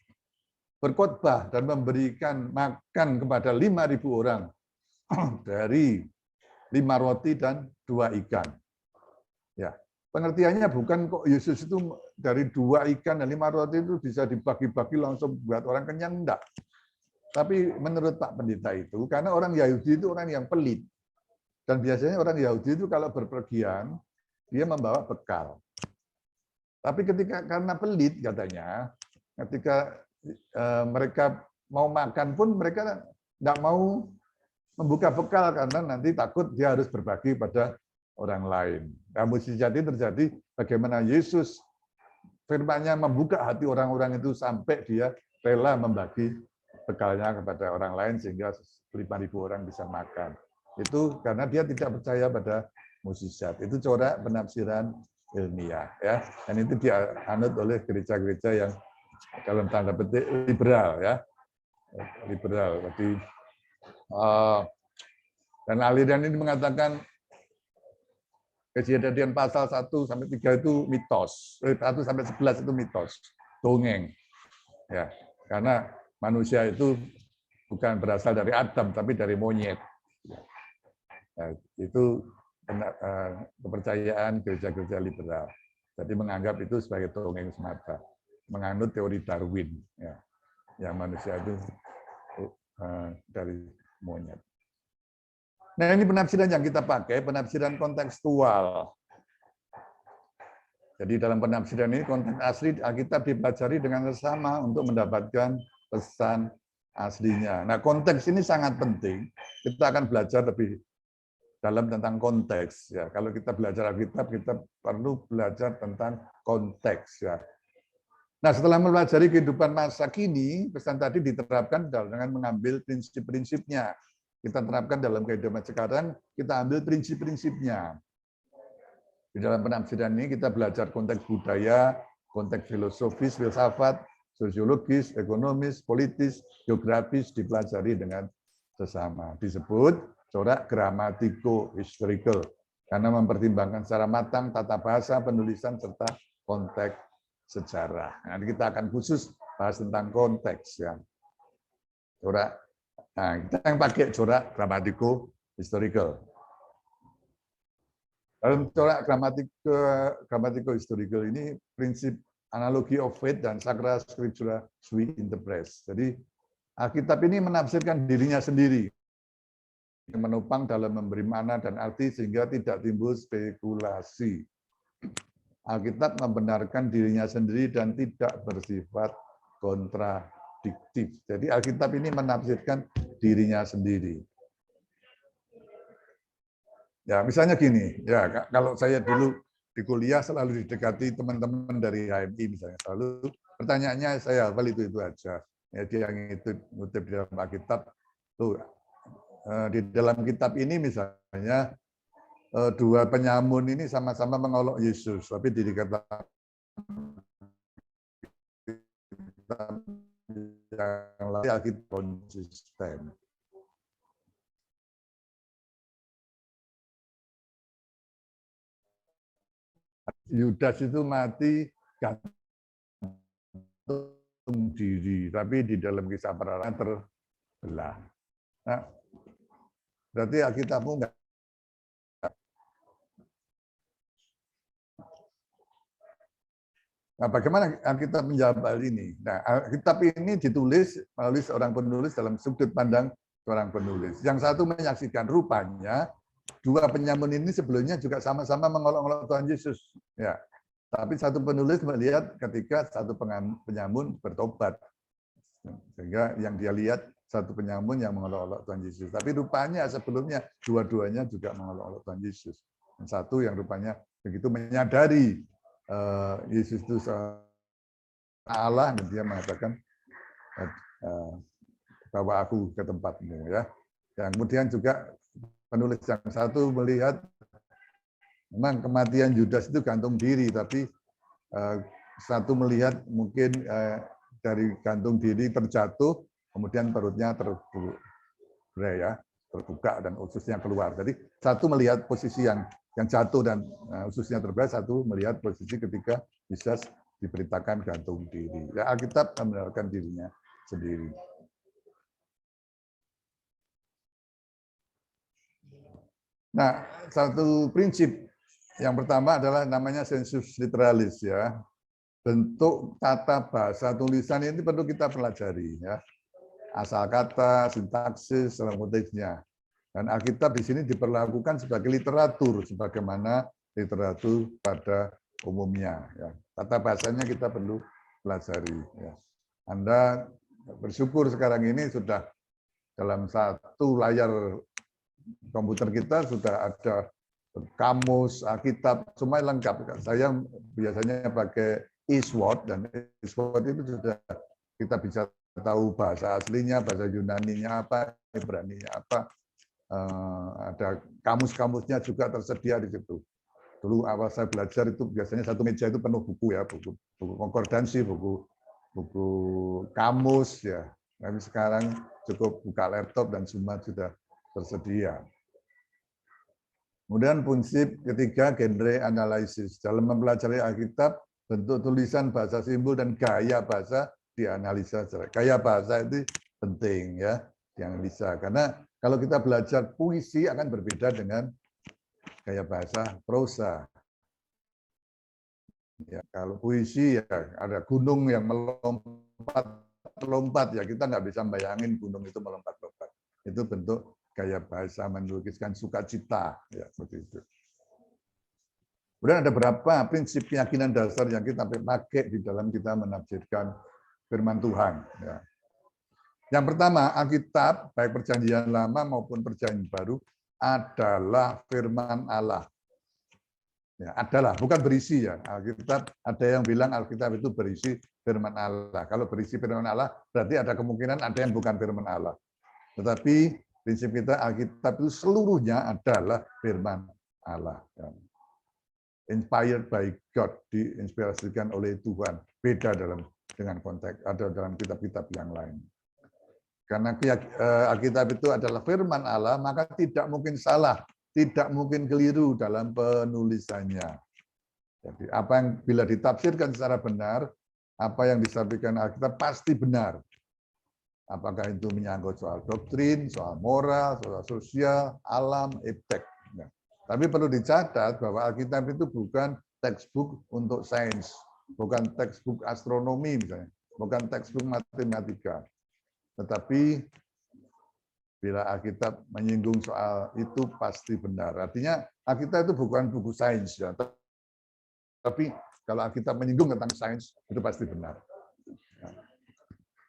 Speaker 1: berkhotbah dan memberikan makan kepada 5.000 orang dari 5 roti dan 2 ikan. Ya, pengertiannya bukan kok Yesus itu dari 2 ikan dan 5 roti itu bisa dibagi-bagi langsung buat orang kenyang, enggak. Tapi menurut Pak Pendeta itu, karena orang Yahudi itu orang yang pelit. Dan biasanya orang Yahudi itu kalau berpergian, dia membawa bekal. Tapi karena pelit katanya, ketika mereka mau makan pun mereka tidak mau membuka bekal karena nanti takut dia harus berbagi pada orang lain. Nah, mujizat ini terjadi bagaimana Yesus firman-Nya membuka hati orang-orang itu sampai dia rela membagi bekalnya kepada orang lain sehingga 5.000 orang bisa makan. Itu karena dia tidak percaya pada mukjizat. Itu corak penafsiran ilmiah, ya. Dan itu dianut oleh gereja-gereja yang dalam tanda petik liberal, ya, liberal. Jadi dan aliran ini mengatakan Kejadian pasal 1 sampai 3 itu mitos, 1 sampai 11 itu mitos, dongeng, ya, karena manusia itu bukan berasal dari Adam tapi dari monyet. Nah, itu kepercayaan gereja-gereja liberal. Jadi menganggap itu sebagai dongeng semata, menganut teori Darwin, ya, yang manusia itu dari monyet. Nah, ini penafsiran yang kita pakai, penafsiran kontekstual. Jadi dalam penafsiran ini konteks asli Alkitab dipelajari dengan sesama untuk mendapatkan pesan aslinya. Nah, konteks ini sangat penting. Kita akan belajar lebih dalam tentang konteks. Ya, kalau kita belajar Alkitab, kita perlu belajar tentang konteks. Ya. Nah, setelah mempelajari kehidupan masa kini, pesan tadi diterapkan dengan mengambil prinsip-prinsipnya. Kita terapkan dalam kehidupan sekarang, kita ambil prinsip-prinsipnya. Di dalam penafsiran ini kita belajar konteks budaya, konteks filosofis, filsafat, sosiologis, ekonomis, politis, geografis dipelajari dengan sesama. Disebut corak gramatiko-historical karena mempertimbangkan secara matang tata bahasa, penulisan, serta konteks sejarah. Nanti kita akan khusus bahas tentang konteks, ya. Corak. Nah, kita yang pakai corak gramatiko-historical. Dalam corak gramatiko-historical ini prinsip analogi of faith dan sacra scriptura sui interpres. Jadi Alkitab ini menafsirkan dirinya sendiri, menopang dalam memberi makna dan arti sehingga tidak timbul spekulasi. Alkitab membenarkan dirinya sendiri dan tidak bersifat kontradiktif. Jadi Alkitab ini menafsirkan dirinya sendiri. Ya, misalnya gini, ya kalau saya dulu di kuliah selalu didekati teman-teman dari HMI misalnya, selalu pertanyaannya saya hafal itu aja. Ya, dia ngutip di dalam Alkitab, tuh di dalam kitab ini misalnya dua penyamun ini sama-sama mengolok Yesus, tapi dikatakan yang lain Alkitab konsisten. Yudas itu mati gantung diri, tapi di dalam kisah perangan terbelah. Nah, berarti Alkitabmu enggak. Nah, bagaimana Alkitab menjawab hal ini? Nah, Alkitab ini ditulis melalui seorang penulis dalam sudut pandang seorang penulis. Yang satu menyaksikan rupanya dua penyamun ini sebelumnya juga sama-sama mengolok-olok Tuhan Yesus. Ya, tapi satu penulis melihat ketika satu penyamun bertobat, sehingga yang dia lihat satu penyamun yang mengolok-olok Tuhan Yesus. Tapi rupanya sebelumnya dua-duanya juga mengolok-olok Tuhan Yesus. Dan satu yang rupanya begitu menyadari Yesus itu Allah, dan dia mengatakan bawa aku ke tempatmu, ya. Yang kemudian juga penulis yang satu melihat memang kematian Yudas itu gantung diri, tapi satu melihat mungkin dari gantung diri terjatuh, kemudian perutnya terbuka dan ususnya keluar. Jadi satu melihat posisi yang jatuh dan ususnya terbuka, satu melihat posisi ketika Yesus diberitakan gantung diri. Ya, Alkitab membenarkan dirinya sendiri. Nah, satu prinsip yang pertama adalah namanya sensus literalis, ya. Bentuk tata bahasa tulisan ini perlu kita pelajari, ya. Asal kata, sintaksis, motifnya. Dan Alkitab di sini diperlakukan sebagai literatur, sebagaimana literatur pada umumnya. Ya. Tata bahasanya kita perlu pelajari. Ya. Anda bersyukur sekarang ini sudah dalam satu layar komputer kita sudah ada kamus, Alkitab, semua lengkap. Saya biasanya pakai eSword, dan eSword itu sudah kita bisa tahu bahasa aslinya, bahasa Yunaninya apa, Ibraninya apa. Ada kamus-kamusnya juga tersedia di situ. Dulu awal saya belajar itu biasanya satu meja itu penuh buku ya, buku konkordansi, buku kamus ya. Tapi sekarang cukup buka laptop dan semua sudah tersedia. Kemudian prinsip ketiga, genre analisis. Dalam mempelajari Alkitab, bentuk tulisan, bahasa simbol, dan gaya bahasa dianalisa. Gaya bahasa itu penting ya, dianalisa. Karena kalau kita belajar puisi akan berbeda dengan gaya bahasa prosa. Ya, kalau puisi ya ada gunung yang melompat ya, kita nggak bisa bayangin gunung itu melompat-lompat. Itu bentuk gaya bahasa melukiskan sukacita ya, seperti itu. Kemudian ada beberapa prinsip keyakinan dasar yang kita pakai di dalam kita menafsirkan firman Tuhan. Ya. Yang pertama, Alkitab baik Perjanjian Lama maupun Perjanjian Baru adalah firman Allah. Ya, adalah, bukan berisi ya. Alkitab, ada yang bilang Alkitab itu berisi firman Allah. Kalau berisi firman Allah, berarti ada kemungkinan ada yang bukan firman Allah. Tetapi prinsip kita Alkitab itu seluruhnya adalah firman Allah. Inspired by God, diinspirasikan oleh Tuhan. Beda dengan konteks, ada dalam kitab-kitab yang lain. Karena Alkitab itu adalah firman Allah, maka tidak mungkin salah, tidak mungkin keliru dalam penulisannya. Jadi apa yang bila ditafsirkan secara benar, apa yang disampaikan Alkitab pasti benar. Apakah itu menyangkut soal doktrin, soal moral, soal sosial, alam, eptek. Nah, tapi perlu dicatat bahwa Alkitab itu bukan textbook untuk sains, bukan textbook astronomi misalnya, bukan textbook matematika. Tetapi bila Alkitab menyinggung soal itu pasti benar. Artinya Alkitab itu bukan buku sains ya. Tapi kalau Alkitab menyinggung tentang sains itu pasti benar.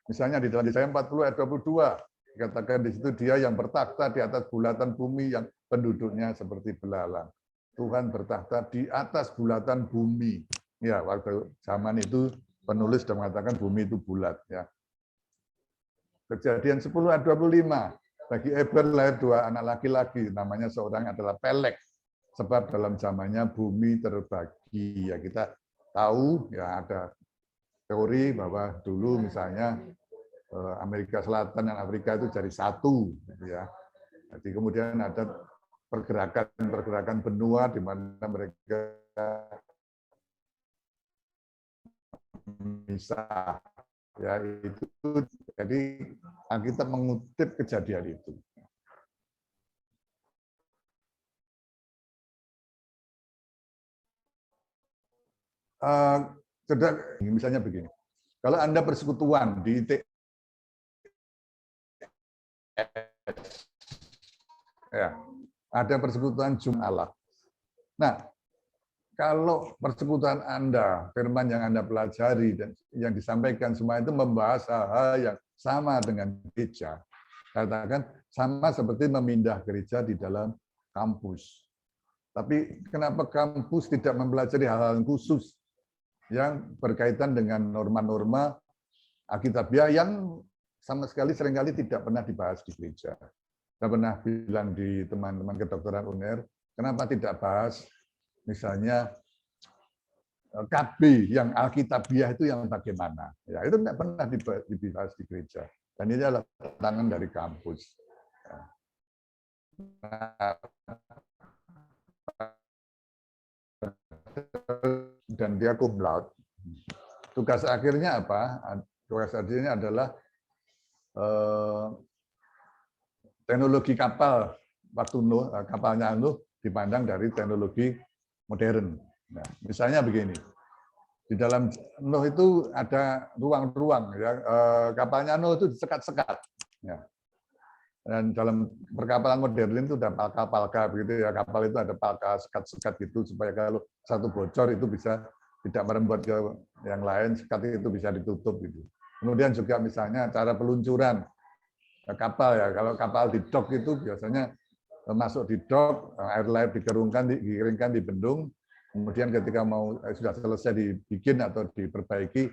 Speaker 1: Misalnya di dalam Yesaya 40 ayat 22 dikatakan di situ dia yang bertakhta di atas bulatan bumi yang penduduknya seperti belalang. Tuhan bertakhta di atas bulatan bumi. Ya, waktu zaman itu penulis sudah mengatakan bumi itu bulat ya. Kejadian 10 ayat 25. Bagi Eber lahir dua anak laki-laki, namanya seorang adalah Pelek, sebab dalam zamannya bumi terbagi. Ya kita tahu ya ada teori bahwa dulu misalnya Amerika Selatan dan Afrika itu jadi satu, gitu ya. Jadi kemudian ada pergerakan benua di mana mereka misah. Ya itu jadi Alkitab mengutip kejadian itu. Misalnya begini, kalau Anda persekutuan di ya, ada persekutuan Jumalah. Nah, kalau persekutuan Anda, firman yang Anda pelajari dan yang disampaikan semua itu membahas hal-hal yang sama dengan gereja. Katakan sama seperti memindah gereja di dalam kampus. Tapi kenapa kampus tidak mempelajari hal-hal khusus yang berkaitan dengan norma-norma Alkitabiah yang sama sekali seringkali tidak pernah dibahas di gereja. Saya pernah bilang di teman-teman kedokteran UNER, kenapa tidak bahas misalnya KB yang Alkitabiah itu yang bagaimana? Ya, itu tidak pernah dibahas di gereja. Dan ini adalah tantangan dari kampus. Dan dia cum laude. Tugas akhirnya apa? Tugas akhirnya adalah teknologi kapal waktu Nuh, kapalnya Nuh dipandang dari teknologi modern. Nah, misalnya begini, di dalam Nuh itu ada ruang-ruang, ya, kapalnya Nuh itu disekat-sekat. Ya. Dan dalam perkapalan modern itu ada palka-palka begitu ya, kapal itu ada palka sekat-sekat gitu supaya kalau satu bocor itu bisa tidak merembet ke yang lain, sekat itu bisa ditutup gitu. Kemudian juga misalnya cara peluncuran kapal ya. Kalau kapal di dok itu biasanya masuk di dok, air laut dikeringkan, dibendung, kemudian ketika mau sudah selesai dibikin atau diperbaiki,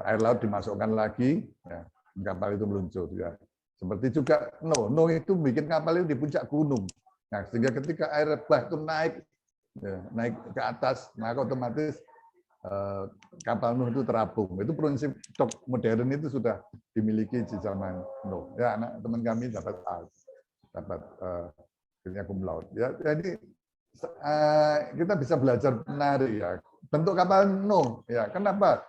Speaker 1: air laut dimasukkan lagi, ya, kapal itu meluncur. Ya. Seperti juga No itu bikin kapal itu di puncak gunung. Nah, sehingga ketika air bah itu naik, ya, naik ke atas, maka otomatis kapal Nuh itu terapung. Itu prinsip dok modern itu sudah dimiliki di zaman Nuh. Ya, anak teman kami dapat cum laude. Ya, jadi kita bisa belajar menarik ya. Bentuk kapal Nuh, ya kenapa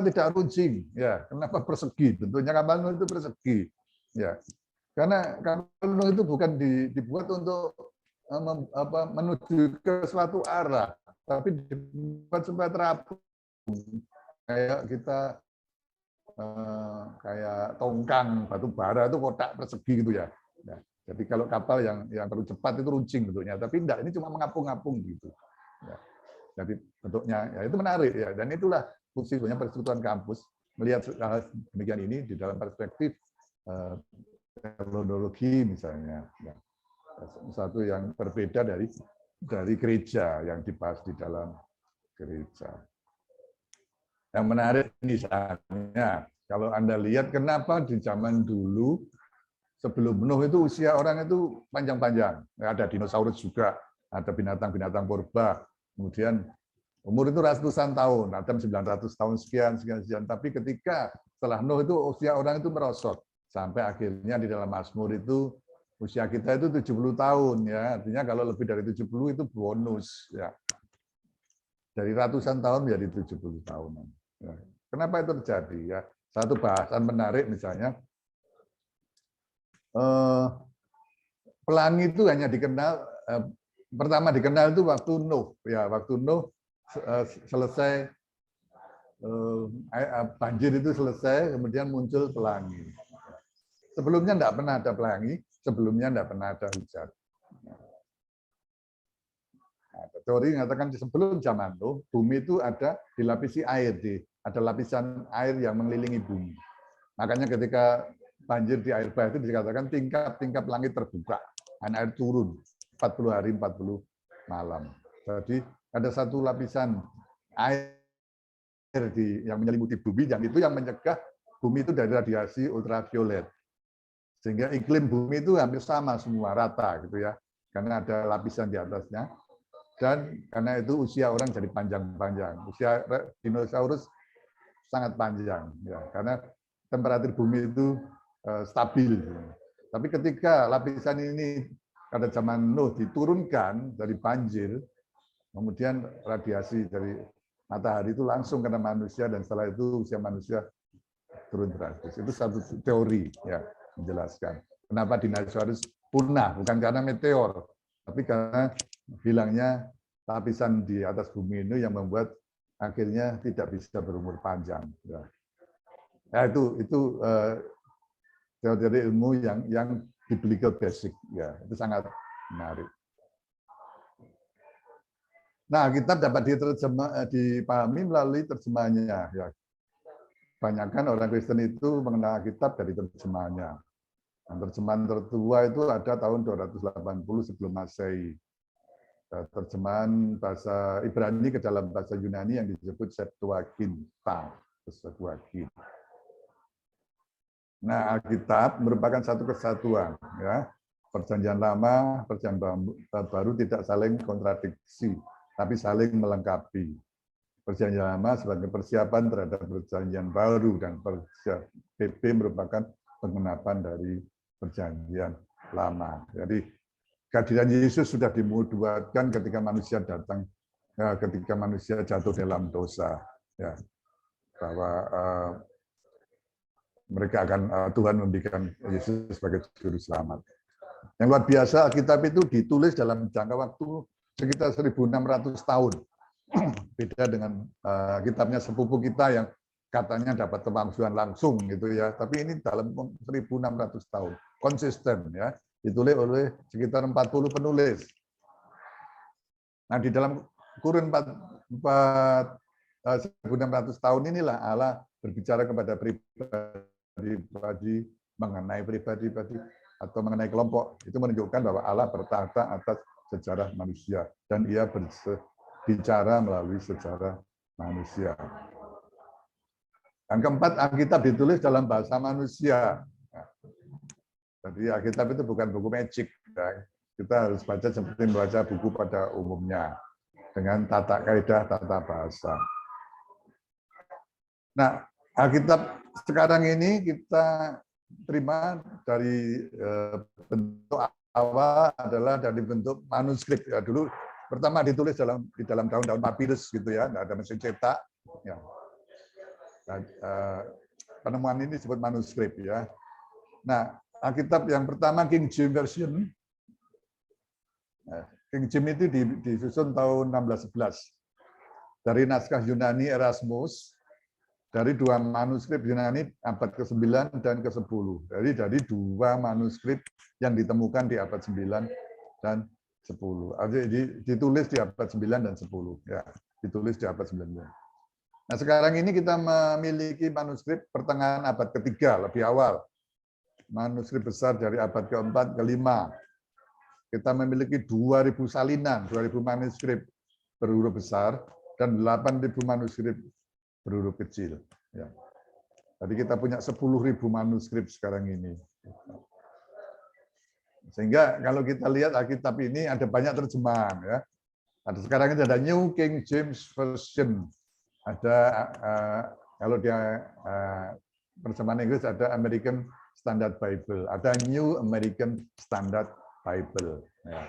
Speaker 1: tidak runcing? Ya, kenapa persegi? Bentuknya kapal Nuh itu persegi. Ya, karena kapal Nuh itu bukan dibuat untuk menuju ke suatu arah, tapi dibuat supaya terapung. Kayak kita kayak tongkang batu bara itu kotak persegi gitu ya. Nah, jadi kalau kapal yang perlu cepat itu runcing bentuknya, tapi enggak, ini cuma mengapung-apung gitu. Ya. Jadi bentuknya ya itu menarik ya, dan itulah fungsi perstrukturan kampus melihat hal demikian ini di dalam perspektif teknologi misalnya. Ya. Satu yang berbeda dari gereja yang dibahas di dalam gereja. Yang menarik misalnya, kalau Anda lihat kenapa di zaman dulu sebelum Nuh itu usia orang itu panjang-panjang. Ada dinosaurus juga, ada binatang-binatang purba. Kemudian umur itu ratusan tahun, Adam 900 tahun sekian. Tapi ketika setelah Nuh itu usia orang itu merosot. Sampai akhirnya di dalam Mazmur itu usia kita itu 70 tahun. Ya. Artinya kalau lebih dari 70 itu bonus. Ya. Dari ratusan tahun menjadi 70 tahunan. Ya. Kenapa itu terjadi? Ya. Satu bahasan menarik misalnya, pelangi itu hanya dikenal pertama dikenal itu waktu Nuh, ya waktu Nuh selesai banjir itu selesai, kemudian muncul pelangi. Sebelumnya tidak pernah ada pelangi, sebelumnya tidak pernah ada hujan. Nah, teori mengatakan sebelum zaman Nuh, bumi itu ada dilapisi air, ada lapisan air yang mengelilingi bumi. Makanya ketika banjir di air bah itu dikatakan tingkap langit terbuka, air turun 40 hari 40 malam. Jadi ada satu lapisan air yang menyelimuti bumi, yang itu yang mencegah bumi itu dari radiasi ultraviolet. Sehingga iklim bumi itu hampir sama semua, rata gitu ya. Karena ada lapisan di atasnya. Dan karena itu usia orang jadi panjang-panjang. Usia dinosaurus sangat panjang ya, karena temperatur bumi itu stabil. Tapi ketika lapisan ini pada zaman Nuh diturunkan dari banjir, kemudian radiasi dari matahari itu langsung kena manusia, dan setelah itu usia manusia turun drastis. Itu satu teori ya menjelaskan kenapa dinosaurus punah, bukan karena meteor, tapi karena hilangnya lapisan di atas bumi ini yang membuat akhirnya tidak bisa berumur panjang. Ya, itu teori ilmu yang biblical basic, ya itu sangat menarik. Nah, kitab dapat dipahami melalui terjemahannya. Ya, kebanyakan orang Kristen itu mengenal kitab dari terjemahannya. Dan terjemahan tertua itu ada tahun 280 sebelum Masehi. Terjemahan bahasa Ibrani ke dalam bahasa Yunani yang disebut Septuaginta. Nah, Alkitab merupakan satu kesatuan, ya. Perjanjian lama, perjanjian baru tidak saling kontradiksi, tapi saling melengkapi. Perjanjian lama sebagai persiapan terhadap perjanjian baru, dan PP merupakan pengenapan dari perjanjian lama. Jadi kehadiran Yesus sudah dimudaratkan ketika manusia datang, ketika manusia jatuh dalam dosa, ya, bahwa mereka akan Tuhan memberikan Yesus sebagai juru selamat. Yang luar biasa, Alkitab itu ditulis dalam jangka waktu sekitar 1.600 tahun. Beda dengan kitabnya sepupu kita yang katanya dapat pemalsuan langsung gitu ya. Tapi ini dalam 1.600 tahun konsisten ya. Ditulis oleh sekitar 40 penulis. Nah, di dalam kurun 1.600 tahun inilah Allah berbicara kepada pribadi, mengenai pribadi atau mengenai kelompok, itu menunjukkan bahwa Allah bertahta atas sejarah manusia dan ia berbicara melalui sejarah manusia. Yang keempat, Alkitab ditulis dalam bahasa manusia. Jadi Alkitab itu bukan buku magic. Kita harus baca seperti membaca buku pada umumnya dengan tata kaidah, tata bahasa. Nah, Alkitab sekarang ini kita terima dari bentuk awal adalah dari bentuk manuskrip. Ya, dulu pertama ditulis di dalam daun-daun papirus gitu ya, nggak ada mesin cetak. Ya. Nah, penemuan ini disebut manuskrip ya. Nah, Alkitab yang pertama King James Version. King James itu disusun tahun 1611 dari naskah Yunani Erasmus, dari dua manuskrip Yunani abad ke-9 dan ke-10. Dari dua manuskrip yang ditemukan di abad 9 dan 10. Jadi ditulis di abad 9 dan 10. Ya, ditulis di abad 9. Nah, sekarang ini kita memiliki manuskrip pertengahan abad ketiga, lebih awal. Manuskrip besar dari abad keempat, kelima. Kita memiliki 2.000 salinan, 2.000 manuskrip berhuruf besar, dan 8.000 manuskrip berhuruf kecil. Ya. Jadi kita punya 10.000 manuskrip sekarang ini. Sehingga kalau kita lihat Alkitab ini ada banyak terjemahan. Ya. Sekarang ini ada New King James Version. Ada kalau dia terjemahan Inggris ada American Standard Bible, ada New American Standard Bible, ya.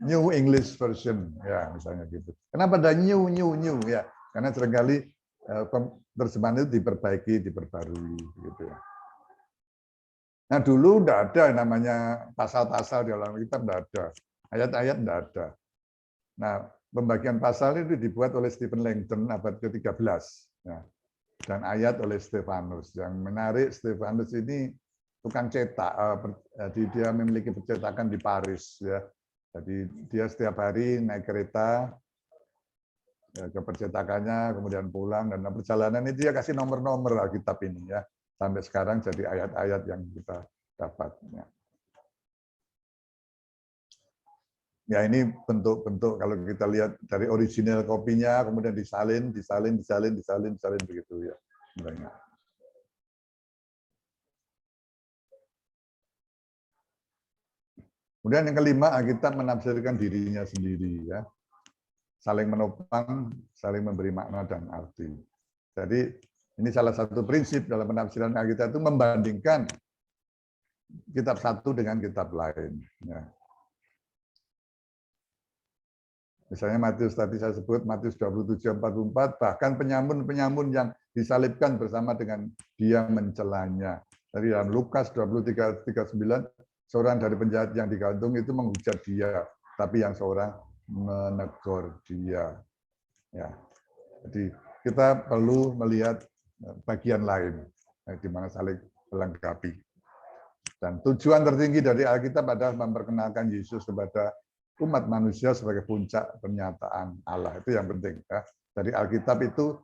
Speaker 1: New English Version, ya misalnya gitu. Kenapa ada new ya? Karena seringkali terjemahan itu diperbarui, gitu ya. Nah dulu tidak ada namanya pasal-pasal di dalam kitab, tidak ada. Ayat-ayat tidak ada. Nah pembagian pasal itu dibuat oleh Stephen Langton abad ke-13. Ya. Dan ayat oleh Stefanus. Yang menarik, Stefanus ini tukang cetak. Dia memiliki percetakan di Paris. Ya. Jadi dia setiap hari naik kereta ke percetakannya, kemudian pulang. Dan dalam perjalanan itu dia kasih nomor-nomor Alkitab ini. Ya. Sampai sekarang jadi ayat-ayat yang kita dapat. Ya. Ya ini bentuk-bentuk kalau kita lihat dari original kopinya, kemudian disalin begitu ya. Banyak. Kemudian yang kelima, Alkitab menafsirkan dirinya sendiri ya. Saling menopang, saling memberi makna dan arti. Jadi ini salah satu prinsip dalam penafsiran Alkitab itu membandingkan kitab satu dengan kitab lain. Ya. Misalnya Matius tadi saya sebut, Matius 27:44, bahkan penyamun-penyamun yang disalibkan bersama dengan dia mencelanya. Dari dalam Lukas 23:39, seorang dari penjahat yang digantung itu menghujat dia, tapi yang seorang menegur dia. Ya. Jadi kita perlu melihat bagian lain, di mana saling melengkapi. Dan tujuan tertinggi dari Alkitab adalah memperkenalkan Yesus kepada umat manusia sebagai puncak pernyataan Allah. Itu yang penting. Ya. Dari Alkitab itu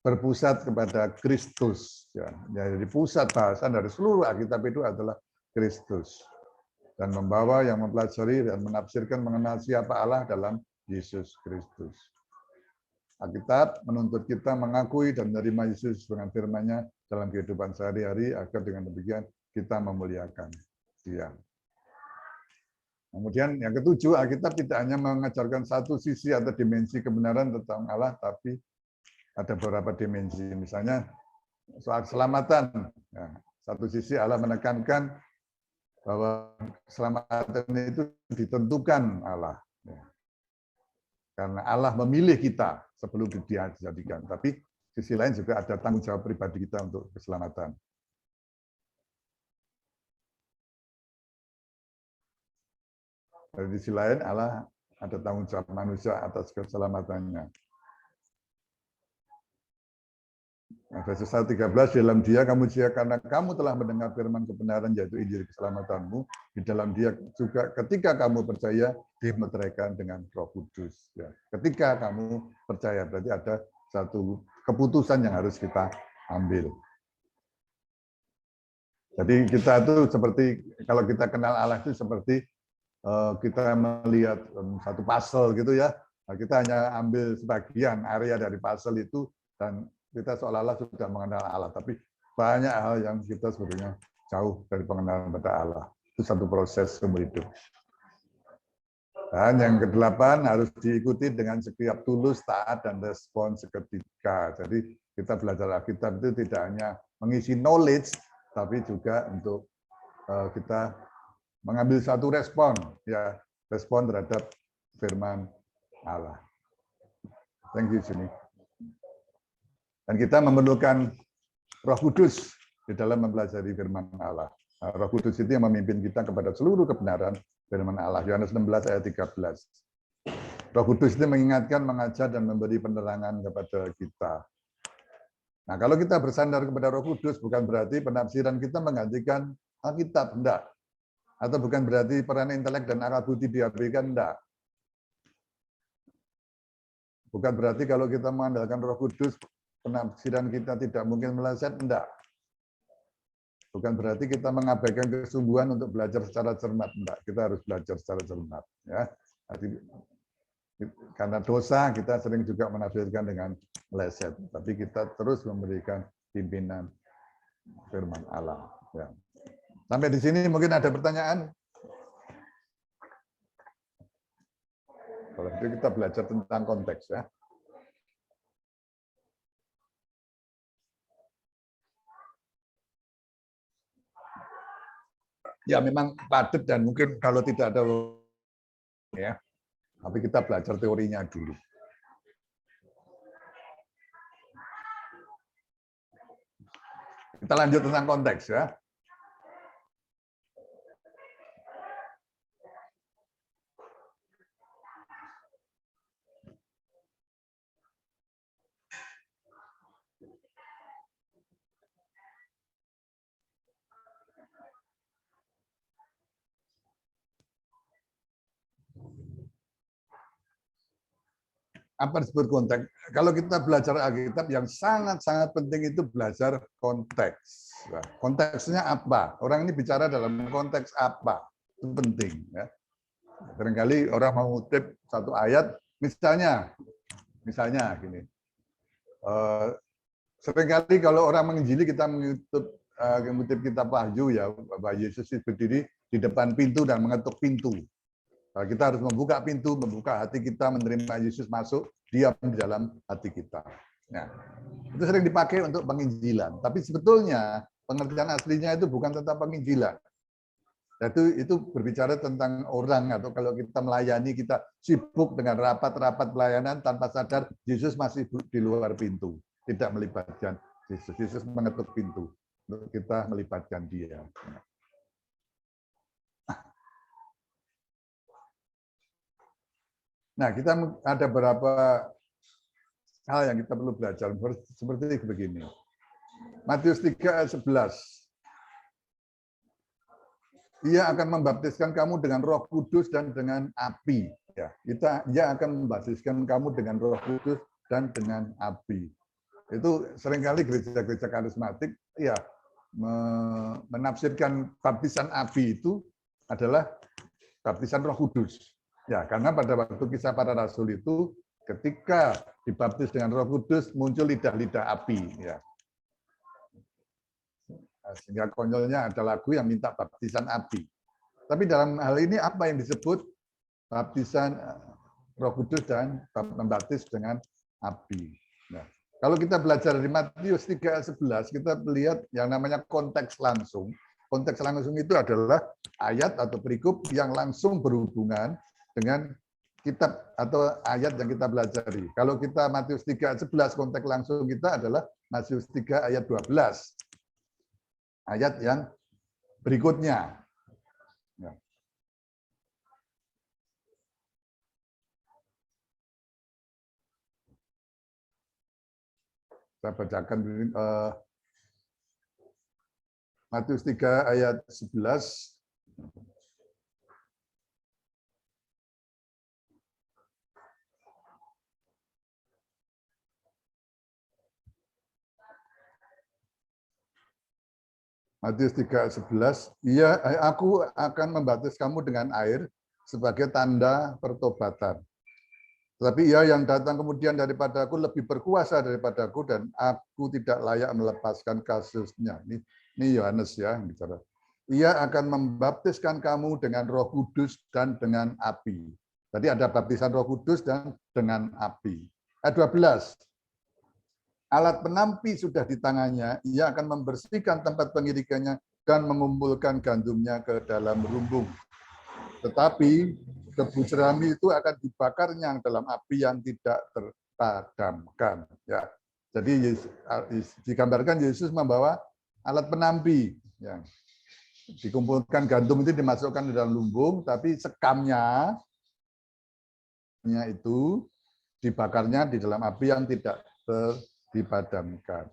Speaker 1: berpusat kepada Kristus. Ya. Jadi pusat bahasan dari seluruh Alkitab itu adalah Kristus. Dan membawa yang mempelajari dan menafsirkan mengenal siapa Allah dalam Yesus Kristus. Alkitab menuntut kita mengakui dan menerima Yesus dengan firman-Nya dalam kehidupan sehari-hari agar dengan demikian kita memuliakan Dia. Kemudian yang ketujuh, Alkitab tidak hanya mengajarkan satu sisi atau dimensi kebenaran tentang Allah, tapi ada beberapa dimensi. Misalnya soal keselamatan. Nah, satu sisi Allah menekankan bahwa keselamatan itu ditentukan Allah. Karena Allah memilih kita sebelum Dia dijadikan. Tapi sisi lain juga ada tanggung jawab pribadi kita untuk keselamatan. Dari sisi lain, Allah ada tanggung jawab manusia atas keselamatannya. Efesus 1:13, dalam Dia kamu jaya karena kamu telah mendengar firman kebenaran yaitu Injil keselamatanmu. Di dalam Dia juga ketika kamu percaya dimeteraikan dengan Roh Kudus. Ya. Ketika kamu percaya berarti ada satu keputusan yang harus kita ambil. Jadi kita itu seperti, kalau kita kenal Allah itu seperti kita melihat satu puzzle gitu ya. Nah, kita hanya ambil sebagian area dari puzzle itu dan kita seolah-olah sudah mengenal Allah. Tapi banyak hal yang kita sebetulnya jauh dari pengenalan pada Allah. Itu satu proses seumur hidup. Dan yang kedelapan harus diikuti dengan setiap tulus, taat, dan respon seketika. Jadi kita belajar Alkitab itu tidak hanya mengisi knowledge, tapi juga untuk kita mengambil satu respon, ya respon terhadap firman Allah. Thank you, Juni. Dan kita memerlukan Roh Kudus di dalam mempelajari firman Allah. Roh Kudus itu yang memimpin kita kepada seluruh kebenaran firman Allah. Yohanes 16 ayat 13. Roh Kudus itu mengingatkan, mengajar, dan memberi penerangan kepada kita. Nah, kalau kita bersandar kepada Roh Kudus, bukan berarti penafsiran kita menggantikan Alkitab, enggak. Atau bukan berarti peran intelek dan akal budi diabaikan, enggak. Bukan berarti kalau kita mengandalkan Roh Kudus, penafsiran kita tidak mungkin meleset, enggak. Bukan berarti kita mengabaikan kesungguhan untuk belajar secara cermat, enggak. Kita harus belajar secara cermat, ya. Jadi, karena dosa kita sering juga menafsirkan dengan meleset, tapi kita terus memberikan pimpinan firman Allah. Ya. Sampai di sini mungkin ada pertanyaan. Kalau itu kita belajar tentang konteks ya. Ya memang padat dan mungkin kalau tidak ada ya, tapi kita belajar teorinya dulu. Kita lanjut tentang konteks ya. Apa disebut konteks? Kalau kita belajar Alkitab yang sangat-sangat penting itu belajar konteks. Nah, konteksnya apa? Orang ini bicara dalam konteks apa? Itu penting. Ya. Barangkali orang mengutip satu ayat, misalnya gini. Seringkali kalau orang menginjili kita mengutip kitab Wahyu ya, bahwa Yesus berdiri di depan pintu dan mengetuk pintu. Kita harus membuka pintu, membuka hati kita, menerima Yesus masuk, diam di dalam hati kita. Nah, itu sering dipakai untuk penginjilan. Tapi sebetulnya pengertian aslinya itu bukan tentang penginjilan. Itu berbicara tentang orang, atau kalau kita melayani, kita sibuk dengan rapat-rapat pelayanan tanpa sadar Yesus masih di luar pintu. Tidak melibatkan Yesus. Yesus mengetuk pintu untuk kita melibatkan dia. Nah, kita ada beberapa hal yang kita perlu belajar seperti begini. Matius 3 ayat 11. Ia akan membaptiskan kamu dengan Roh Kudus dan dengan api. Ya, ia akan membaptiskan kamu dengan Roh Kudus dan dengan api. Itu seringkali gereja-gereja karismatik ya menafsirkan baptisan api itu adalah baptisan Roh Kudus. Ya, karena pada waktu Kisah Para Rasul itu ketika dibaptis dengan Roh Kudus muncul lidah-lidah api ya. Sehingga konyolnya ada lagu yang minta baptisan api. Tapi dalam hal ini apa yang disebut baptisan Roh Kudus dan membaptis dengan api. Nah, kalau kita belajar dari Matius 3:11 kita melihat yang namanya konteks langsung. Konteks langsung itu adalah ayat atau perikop yang langsung berhubungan dengan kitab atau ayat yang kita pelajari. Kalau kita Matius 3:11 konteks langsung kita adalah Matius 3 ayat 12. Ayat yang berikutnya. Ya. Saya bacakan Matius 3 ayat 11. Matius 3:11, iya, aku akan membaptis kamu dengan air sebagai tanda pertobatan. Tetapi ia yang datang kemudian daripadaku lebih berkuasa daripadaku dan aku tidak layak melepaskan kasusnya. Ini Yohanes ya bicara. Ia akan membaptiskan kamu dengan Roh Kudus dan dengan api. Tadi ada baptisan Roh Kudus dan dengan api. Ayat 12. Alat penampi sudah di tangannya, ia akan membersihkan tempat pengirikannya dan mengumpulkan gandumnya ke dalam rumbung. Tetapi tebu jerami itu akan dibakarnya dalam api yang tidak terpadamkan. Ya, jadi digambarkan Yesus membawa alat penampi. Ya. Dikumpulkan gandum itu dimasukkan ke dalam lumbung, tapi sekamnya itu dibakarnya di dalam api yang tidak dipadamkan.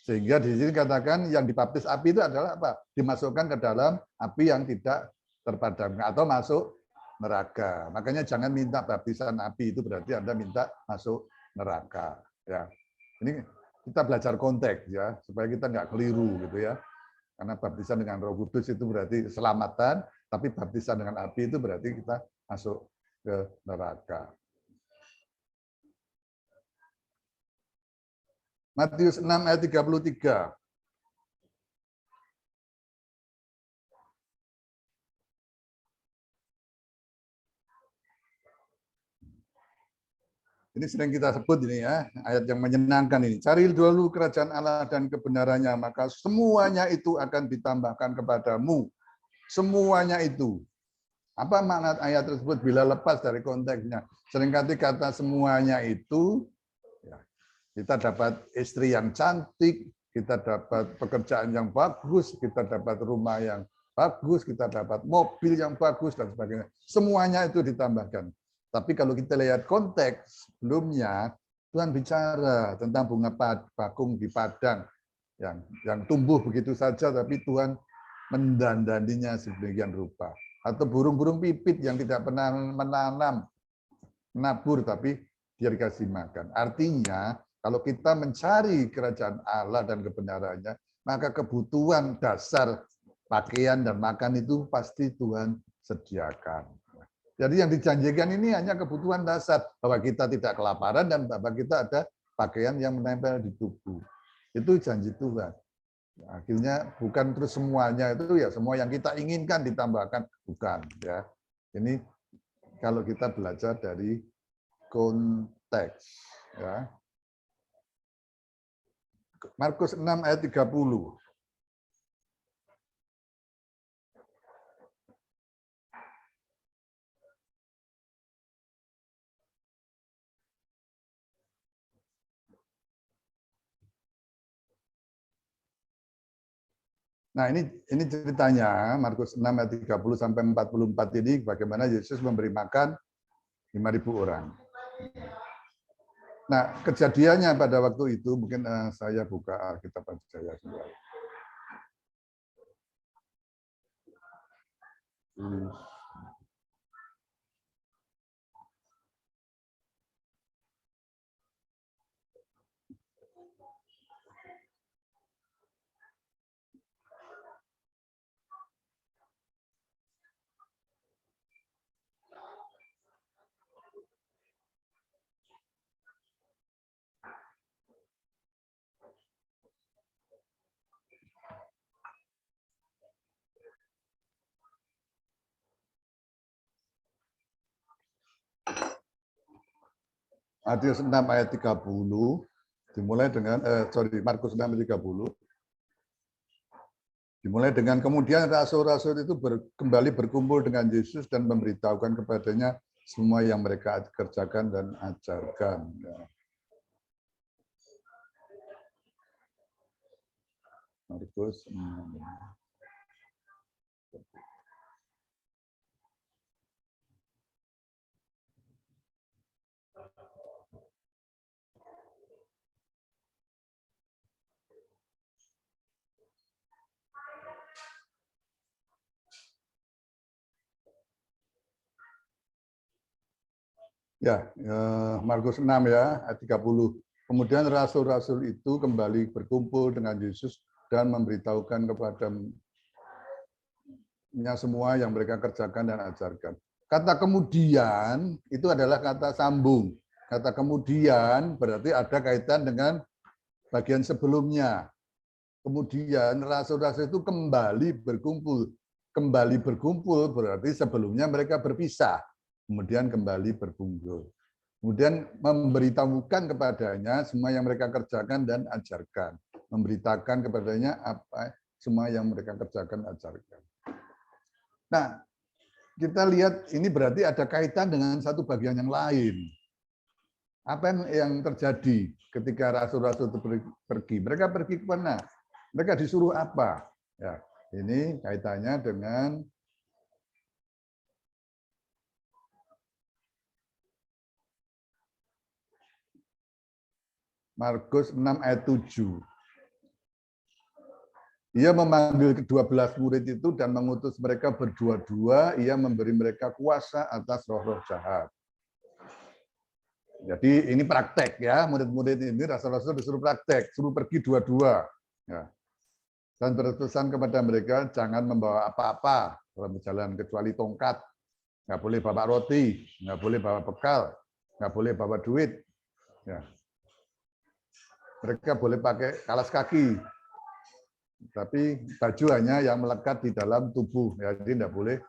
Speaker 1: Sehingga di sini katakan yang dibaptis api itu adalah apa? Dimasukkan ke dalam api yang tidak terpadamkan atau masuk neraka. Makanya jangan minta baptisan api, itu berarti Anda minta masuk neraka. Ya, ini kita belajar konteks ya supaya kita nggak keliru gitu ya. Karena baptisan dengan Roh Kudus itu berarti keselamatan, tapi baptisan dengan api itu berarti kita masuk ke neraka. Matius 6 ayat 33. Ini sering kita sebut ini ya, ayat yang menyenangkan ini. Cari dulu kerajaan Allah dan kebenarannya, maka semuanya itu akan ditambahkan kepadamu. Semuanya itu. Apa makna ayat tersebut bila lepas dari konteksnya? Seringkali kata semuanya itu, ya, kita dapat istri yang cantik, kita dapat pekerjaan yang bagus, kita dapat rumah yang bagus, kita dapat mobil yang bagus, dan sebagainya. Semuanya itu ditambahkan. Tapi kalau kita lihat konteks sebelumnya, Tuhan bicara tentang bunga bakung di padang yang tumbuh begitu saja, tapi Tuhan mendandaninya sedemikian rupa. Atau burung-burung pipit yang tidak pernah menanam, menabur, tapi dia dikasih makan. Artinya, kalau kita mencari kerajaan Allah dan kebenarannya, maka kebutuhan dasar pakaian dan makan itu pasti Tuhan sediakan. Jadi yang dijanjikan ini hanya kebutuhan dasar, bahwa kita tidak kelaparan dan bahwa kita ada pakaian yang menempel di tubuh. Itu janji Tuhan. Akhirnya bukan terus semuanya itu ya semua yang kita inginkan ditambahkan, bukan ya. Ini kalau kita belajar dari konteks ya. Markus 6 ayat 30. Nah, ini ceritanya Markus 6 ayat 30 sampai 44 ini bagaimana Yesus memberi makan 5.000 orang. Nah, kejadiannya pada waktu itu mungkin saya buka Alkitab Jaya sebentar. Matius 6 ayat 30 dimulai dengan Markus 6 ayat 30 dimulai dengan kemudian rasul-rasul itu kembali berkumpul dengan Yesus dan memberitahukan kepadanya semua yang mereka kerjakan dan ajarkan. Markus 6. Ya, Markus 6 ya, ayat 30. Kemudian rasul-rasul itu kembali berkumpul dengan Yesus dan memberitahukan kepada semua yang mereka kerjakan dan ajarkan. Kata kemudian itu adalah kata sambung. Kata kemudian berarti ada kaitan dengan bagian sebelumnya. Kemudian rasul-rasul itu kembali berkumpul. Kembali berkumpul berarti sebelumnya mereka berpisah. Kemudian kembali berkumpul. Kemudian memberitahukan kepadanya semua yang mereka kerjakan dan ajarkan. Memberitakan kepadanya apa semua yang mereka kerjakan ajarkan. Nah, kita lihat ini berarti ada kaitan dengan satu bagian yang lain. Apa yang terjadi ketika rasul-rasul itu pergi? Mereka pergi ke mana? Mereka disuruh apa? Ya, ini kaitannya dengan Markus 6 ayat 7. Ia memanggil ke-12 murid itu dan mengutus mereka berdua-dua, ia memberi mereka kuasa atas roh-roh jahat. Jadi ini praktek ya, murid-murid ini rasul-rasul disuruh praktek, suruh pergi dua-dua. Ya. Dan berpesan kepada mereka jangan membawa apa-apa dalam perjalanan kecuali tongkat. Nggak boleh bawa roti, nggak boleh bawa bekal, nggak boleh bawa duit. Ya. Mereka boleh pakai kalas kaki, tapi baju hanya yang melekat di dalam tubuh. Ya, jadi tidak boleh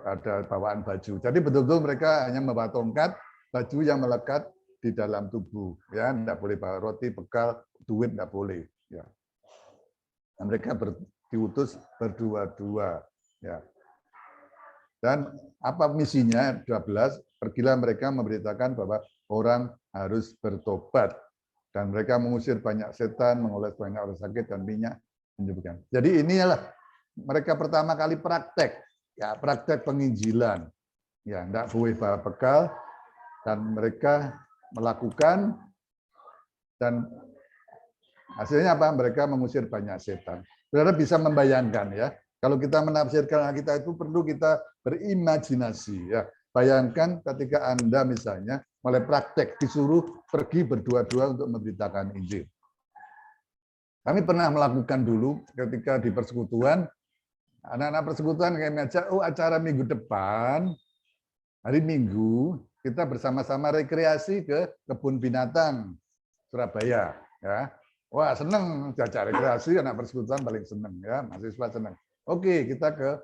Speaker 1: ada bawaan baju. Jadi betul-betul mereka hanya membawa tongkat, baju yang melekat di dalam tubuh. Ya, tidak boleh bawa roti, bekal, duit tidak boleh. Ya. Dan mereka diutus berdua-dua. Ya. Dan apa misinya? 12, pergilah mereka memberitakan bahwa orang harus bertobat. Dan mereka mengusir banyak setan, mengoles banyak orang sakit, dan minyak menyembuhkan. Jadi inilah mereka pertama kali praktek, ya praktek penginjilan. Ya, tidak boleh bawa bekal, dan mereka melakukan, dan hasilnya apa? Mereka mengusir banyak setan. Saudara bisa membayangkan ya, kalau kita menafsirkan kita itu perlu kita berimajinasi ya. Bayangkan ketika Anda misalnya mulai praktek disuruh pergi berdua-dua untuk memberitakan Injil. Kami pernah melakukan dulu ketika di persekutuan, anak-anak persekutuan kami ajak, acara minggu depan, hari Minggu, kita bersama-sama rekreasi ke kebun binatang Surabaya. Ya. Wah seneng diajak rekreasi, anak persekutuan paling seneng ya, mahasiswa seneng. Oke, kita ke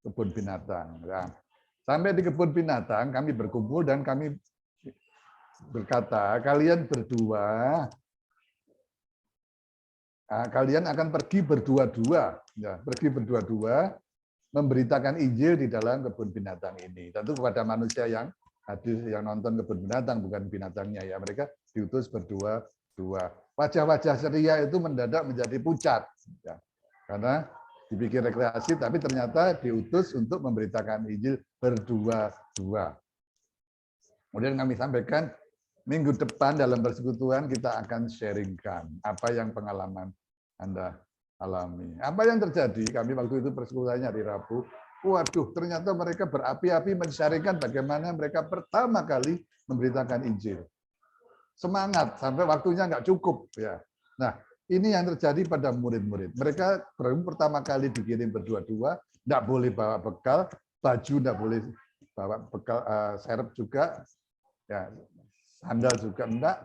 Speaker 1: kebun binatang. Ya. Sampai di kebun binatang, kami berkumpul dan kami berkata, kalian berdua, kalian akan pergi berdua-dua, ya, pergi berdua-dua, memberitakan Injil di dalam kebun binatang ini. Tentu kepada manusia yang hadir, yang nonton kebun binatang, bukan binatangnya ya. Mereka diutus berdua-dua. Wajah-wajah ceria itu mendadak menjadi pucat, ya, karena dipikir rekreasi, tapi ternyata diutus untuk memberitakan Injil berdua-dua. Kemudian kami sampaikan, minggu depan dalam persekutuan kita akan sharingkan apa yang pengalaman Anda alami. Apa yang terjadi? Kami waktu itu persekutuannya hari Rabu. Waduh, ternyata mereka berapi-api men-sharingkan bagaimana mereka pertama kali memberitakan Injil. Semangat sampai waktunya nggak cukup ya. Nah, ini yang terjadi pada murid-murid. Mereka baru pertama kali dikirim berdua-dua, nggak boleh bawa bekal, baju nggak boleh bawa bekal, serep juga, ya, sandal juga enggak.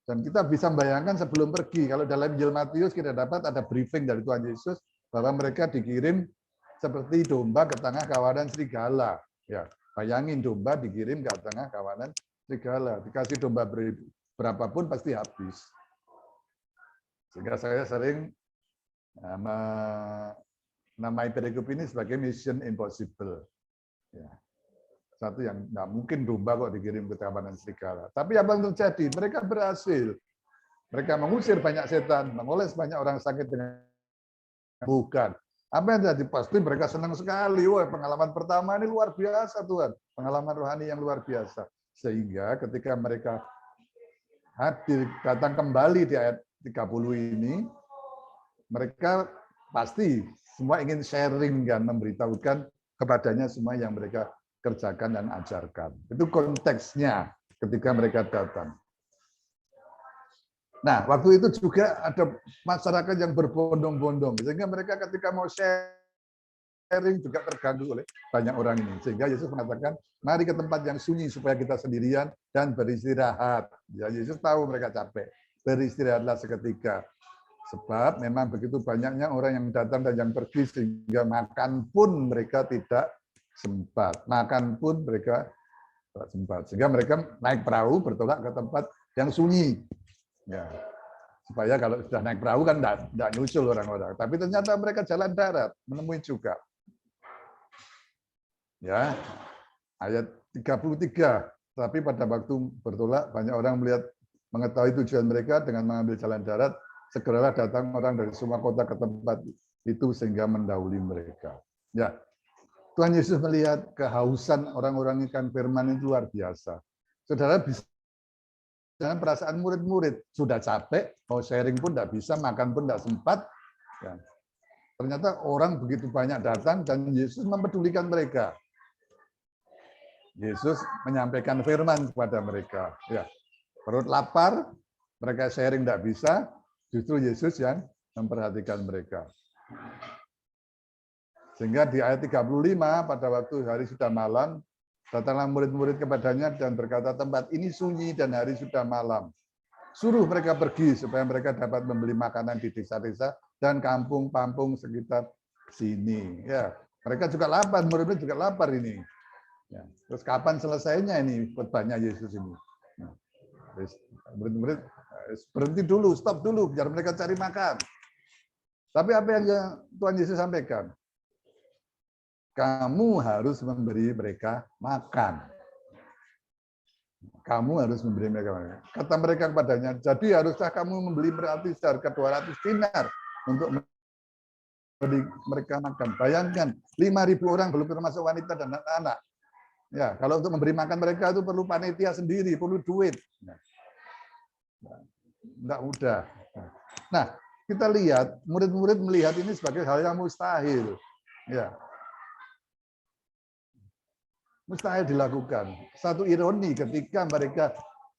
Speaker 1: Dan kita bisa bayangkan sebelum pergi, kalau dalam Injil Matius kita dapat ada briefing dari Tuhan Yesus bahwa mereka dikirim seperti domba ke tengah kawanan serigala. Ya, bayangin domba dikirim ke tengah kawanan serigala. Dikasih domba berapapun pasti habis. Sehingga saya sering menamai perikop ini sebagai mission impossible. Ya. Satu yang nggak mungkin domba kok dikirim ke kawanan serigala. Tapi apa yang terjadi? Mereka berhasil. Mereka mengusir banyak setan, mengoles banyak orang sakit dengan bukan. Apa yang terjadi? Pasti mereka senang sekali. Wah, pengalaman pertama ini luar biasa, Tuhan. Pengalaman rohani yang luar biasa. Sehingga ketika mereka hadir, datang kembali di ayat 30 ini, mereka pasti semua ingin sharing dan memberitahukan kepadanya semua yang mereka kerjakan dan ajarkan. Itu konteksnya ketika mereka datang. Nah, waktu itu juga ada masyarakat yang berbondong-bondong, sehingga mereka ketika mau sharing juga terganggu oleh banyak orang ini. Sehingga Yesus mengatakan, mari ke tempat yang sunyi supaya kita sendirian dan beristirahat. Ya, Yesus tahu mereka capek. Beristirahatlah seketika. Sebab memang begitu banyaknya orang yang datang dan yang pergi, sehingga makan pun mereka tidak sempat. Makan pun mereka tidak sempat. Sehingga mereka naik perahu bertolak ke tempat yang sunyi. Ya, supaya kalau sudah naik perahu kan tidak nyusul orang-orang. Tapi ternyata mereka jalan darat, menemui juga. Ya, ayat 33. Tapi pada waktu bertolak, banyak orang mengetahui tujuan mereka dengan mengambil jalan darat. Segeralah datang orang dari semua kota ke tempat itu sehingga mendahului mereka. Ya, Tuhan Yesus melihat kehausan orang-orang ikan firman itu luar biasa. Saudara bisa dengan perasaan murid-murid sudah capek, mau sharing pun tidak bisa, makan pun tidak sempat. Ya. Ternyata orang begitu banyak datang dan Yesus mempedulikan mereka. Yesus menyampaikan firman kepada mereka. Ya, perut lapar, mereka sharing tidak bisa, justru Yesus yang memperhatikan mereka. Sehingga di ayat 35, pada waktu hari sudah malam, datanglah murid-murid kepadanya dan berkata, tempat ini sunyi dan hari sudah malam. Suruh mereka pergi supaya mereka dapat membeli makanan di desa-desa dan kampung-kampung sekitar sini. Ya, mereka juga lapar, murid-murid juga lapar ini. Ya, terus kapan selesainya ini khotbahnya Yesus ini? Nah, murid-murid berhenti dulu, stop dulu, biar mereka cari makan. Tapi apa yang Tuhan Yesus sampaikan? Kamu harus memberi mereka makan. Kamu harus memberi mereka makan. Kata mereka kepadanya, jadi haruskah kamu membeli berarti seharga 200 dinar untuk memberi mereka makan? Bayangkan, 5.000 orang belum termasuk wanita dan anak-anak. Ya, kalau untuk memberi makan mereka itu perlu panitia sendiri, perlu duit. Enggak mudah. Nah, kita lihat murid-murid melihat ini sebagai hal yang mustahil. Ya. Mustahil dilakukan. Satu ironi ketika mereka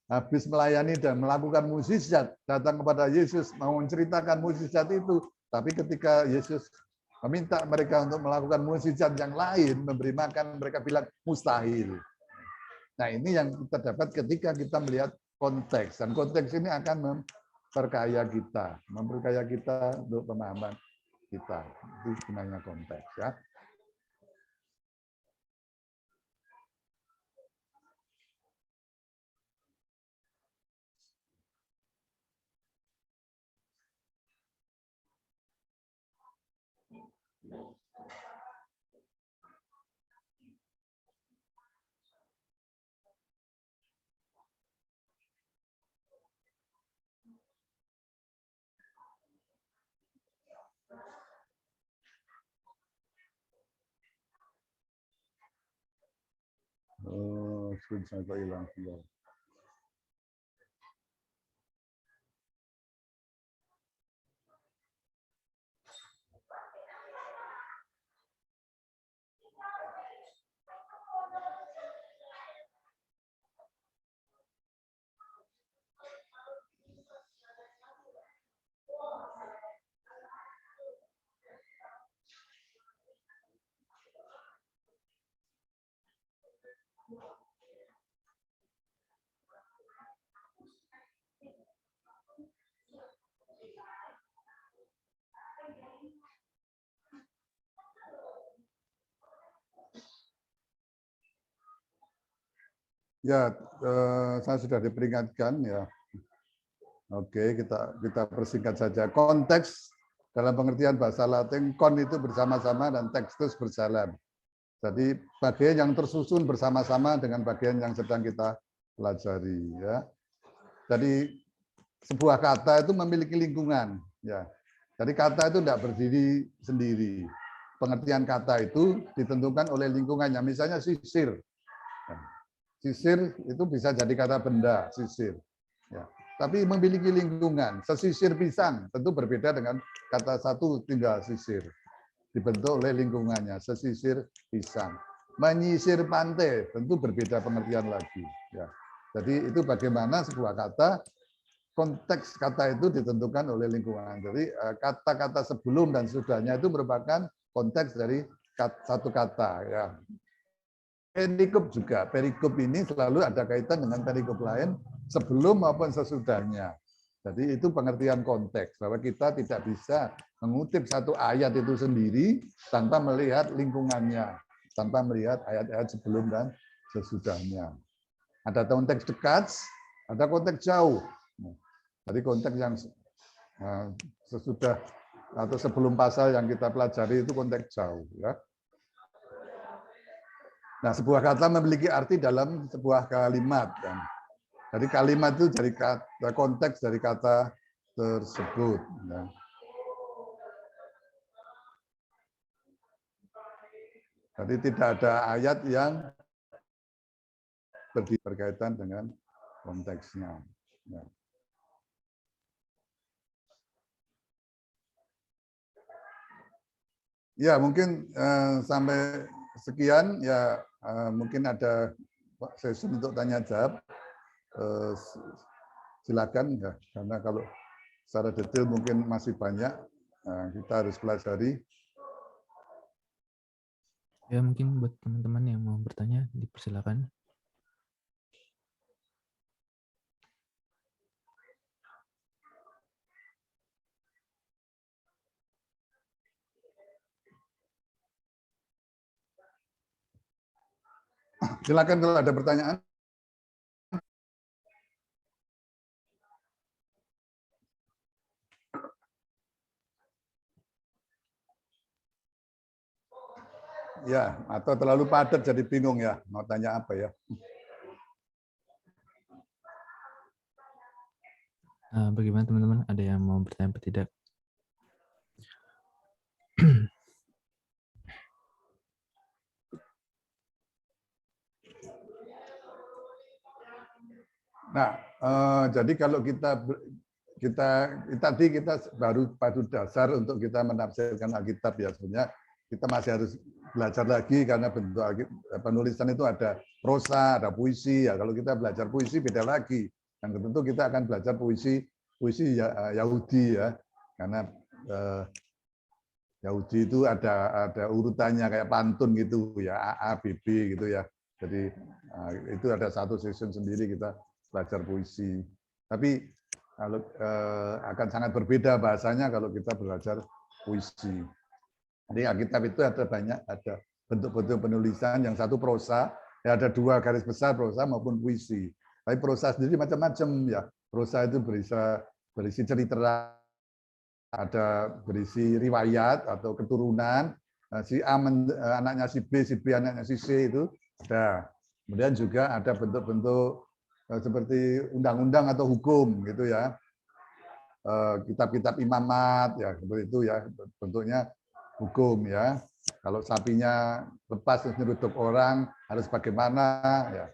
Speaker 1: habis melayani dan melakukan mukjizat, datang kepada Yesus mau menceritakan mukjizat itu, tapi ketika Yesus meminta mereka untuk melakukan mukjizat yang lain, memberi makan, mereka bilang mustahil. Nah, ini yang kita dapat ketika kita melihat konteks, dan konteks ini akan memperkaya kita untuk pemahaman kita. Itu sebenarnya konteks, ya. Oh, screen saya hilang. Ya, saya sudah diperingatkan ya. Oke, kita persingkat saja. Konteks dalam pengertian bahasa Latin, kon itu bersama-sama dan textus berjalan. Jadi bagian yang tersusun bersama-sama dengan bagian yang sedang kita pelajari. Ya. Jadi sebuah kata itu memiliki lingkungan. Ya. Jadi kata itu tidak berdiri sendiri. Pengertian kata itu ditentukan oleh lingkungannya. Misalnya sisir. Sisir itu bisa jadi kata benda, sisir. Ya. Tapi memiliki lingkungan. Sesisir pisang tentu berbeda dengan kata satu tinggal sisir. Dibentuk oleh lingkungannya, sesisir pisang. Menyisir pantai tentu berbeda pengertian lagi. Ya. Jadi itu bagaimana sebuah kata konteks kata itu ditentukan oleh lingkungan. Jadi kata-kata sebelum dan sesudahnya itu merupakan konteks dari satu kata. Ya. Perikop juga. Perikop ini selalu ada kaitan dengan perikop lain sebelum maupun sesudahnya. Jadi itu pengertian konteks, bahwa kita tidak bisa mengutip satu ayat itu sendiri tanpa melihat lingkungannya, tanpa melihat ayat-ayat sebelum dan sesudahnya. Ada konteks dekat, ada konteks jauh. Jadi konteks yang sesudah atau sebelum pasal yang kita pelajari itu konteks jauh. Ya. Nah, sebuah kata memiliki arti dalam sebuah kalimat. Kan. Jadi kalimat itu dari kata, konteks dari kata tersebut. Ya. Jadi tidak ada ayat yang berkaitan dengan konteksnya. Ya. Ya, mungkin sampai sekian. Ya, mungkin ada sesi untuk tanya jawab. Silakan ya, karena kalau secara detail mungkin masih banyak kita harus pelajari.
Speaker 2: Ya, mungkin buat teman-teman yang mau bertanya, dipersilakan.
Speaker 1: Silakan kalau ada pertanyaan. Ya, atau terlalu padat jadi bingung ya, mau tanya apa ya.
Speaker 2: Bagaimana teman-teman? Ada yang mau bertanya atau tidak?
Speaker 1: Nah, jadi kalau tadi kita baru dasar untuk kita menafsirkan Alkitab ya, sebenarnya kita masih harus belajar lagi karena bentuk penulisan itu ada prosa, ada puisi ya. Kalau kita belajar puisi beda lagi. Dan tentu kita akan belajar puisi Yahudi ya, karena Yahudi itu ada urutannya kayak pantun gitu ya, A, B, B gitu ya. Jadi itu ada satu season sendiri kita belajar puisi. Tapi kalau akan sangat berbeda bahasanya kalau kita belajar puisi. Jadi Alkitab itu ada banyak, ada bentuk-bentuk penulisan, yang satu prosa, ya ada dua garis besar prosa maupun puisi. Tapi prosa sendiri macam-macam ya. Prosa itu berisi cerita, ada berisi riwayat atau keturunan, si A anaknya si B anaknya si C itu ada. Kemudian juga ada bentuk-bentuk seperti undang-undang atau hukum gitu ya. Kitab-kitab imamat ya seperti itu ya, bentuknya hukum ya. Kalau sapinya lepas terus nyeruduk orang harus bagaimana ya.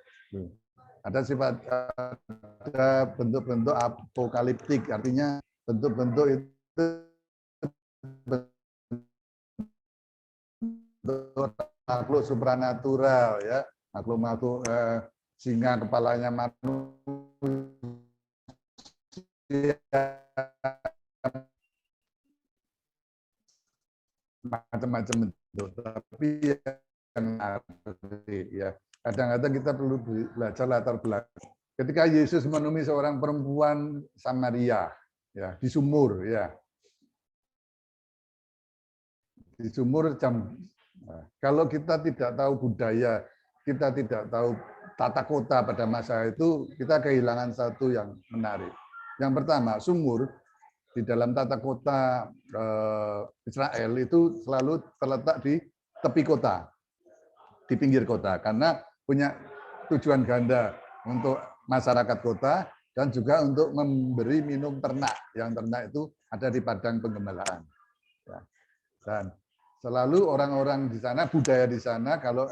Speaker 1: Ada sifat, ada bentuk-bentuk apokaliptik, artinya bentuk-bentuk itu makhluk supranatural ya, makhluk-makhluk singa kepalanya manusia, macam-macam bentuk. Tapi yang ya kadang-kadang kita perlu belajar latar belakang. Ketika Yesus menemui seorang perempuan Samaria ya di sumur ya, di sumur kalau kita tidak tahu budaya, kita tidak tahu tata kota pada masa itu, kita kehilangan satu yang menarik. Yang pertama, sumur di dalam tata kota Israel itu selalu terletak di tepi kota, di pinggir kota, karena punya tujuan ganda untuk masyarakat kota dan juga untuk memberi minum ternak. Yang ternak itu ada di padang penggembalaan. Dan selalu orang-orang di sana, budaya di sana, kalau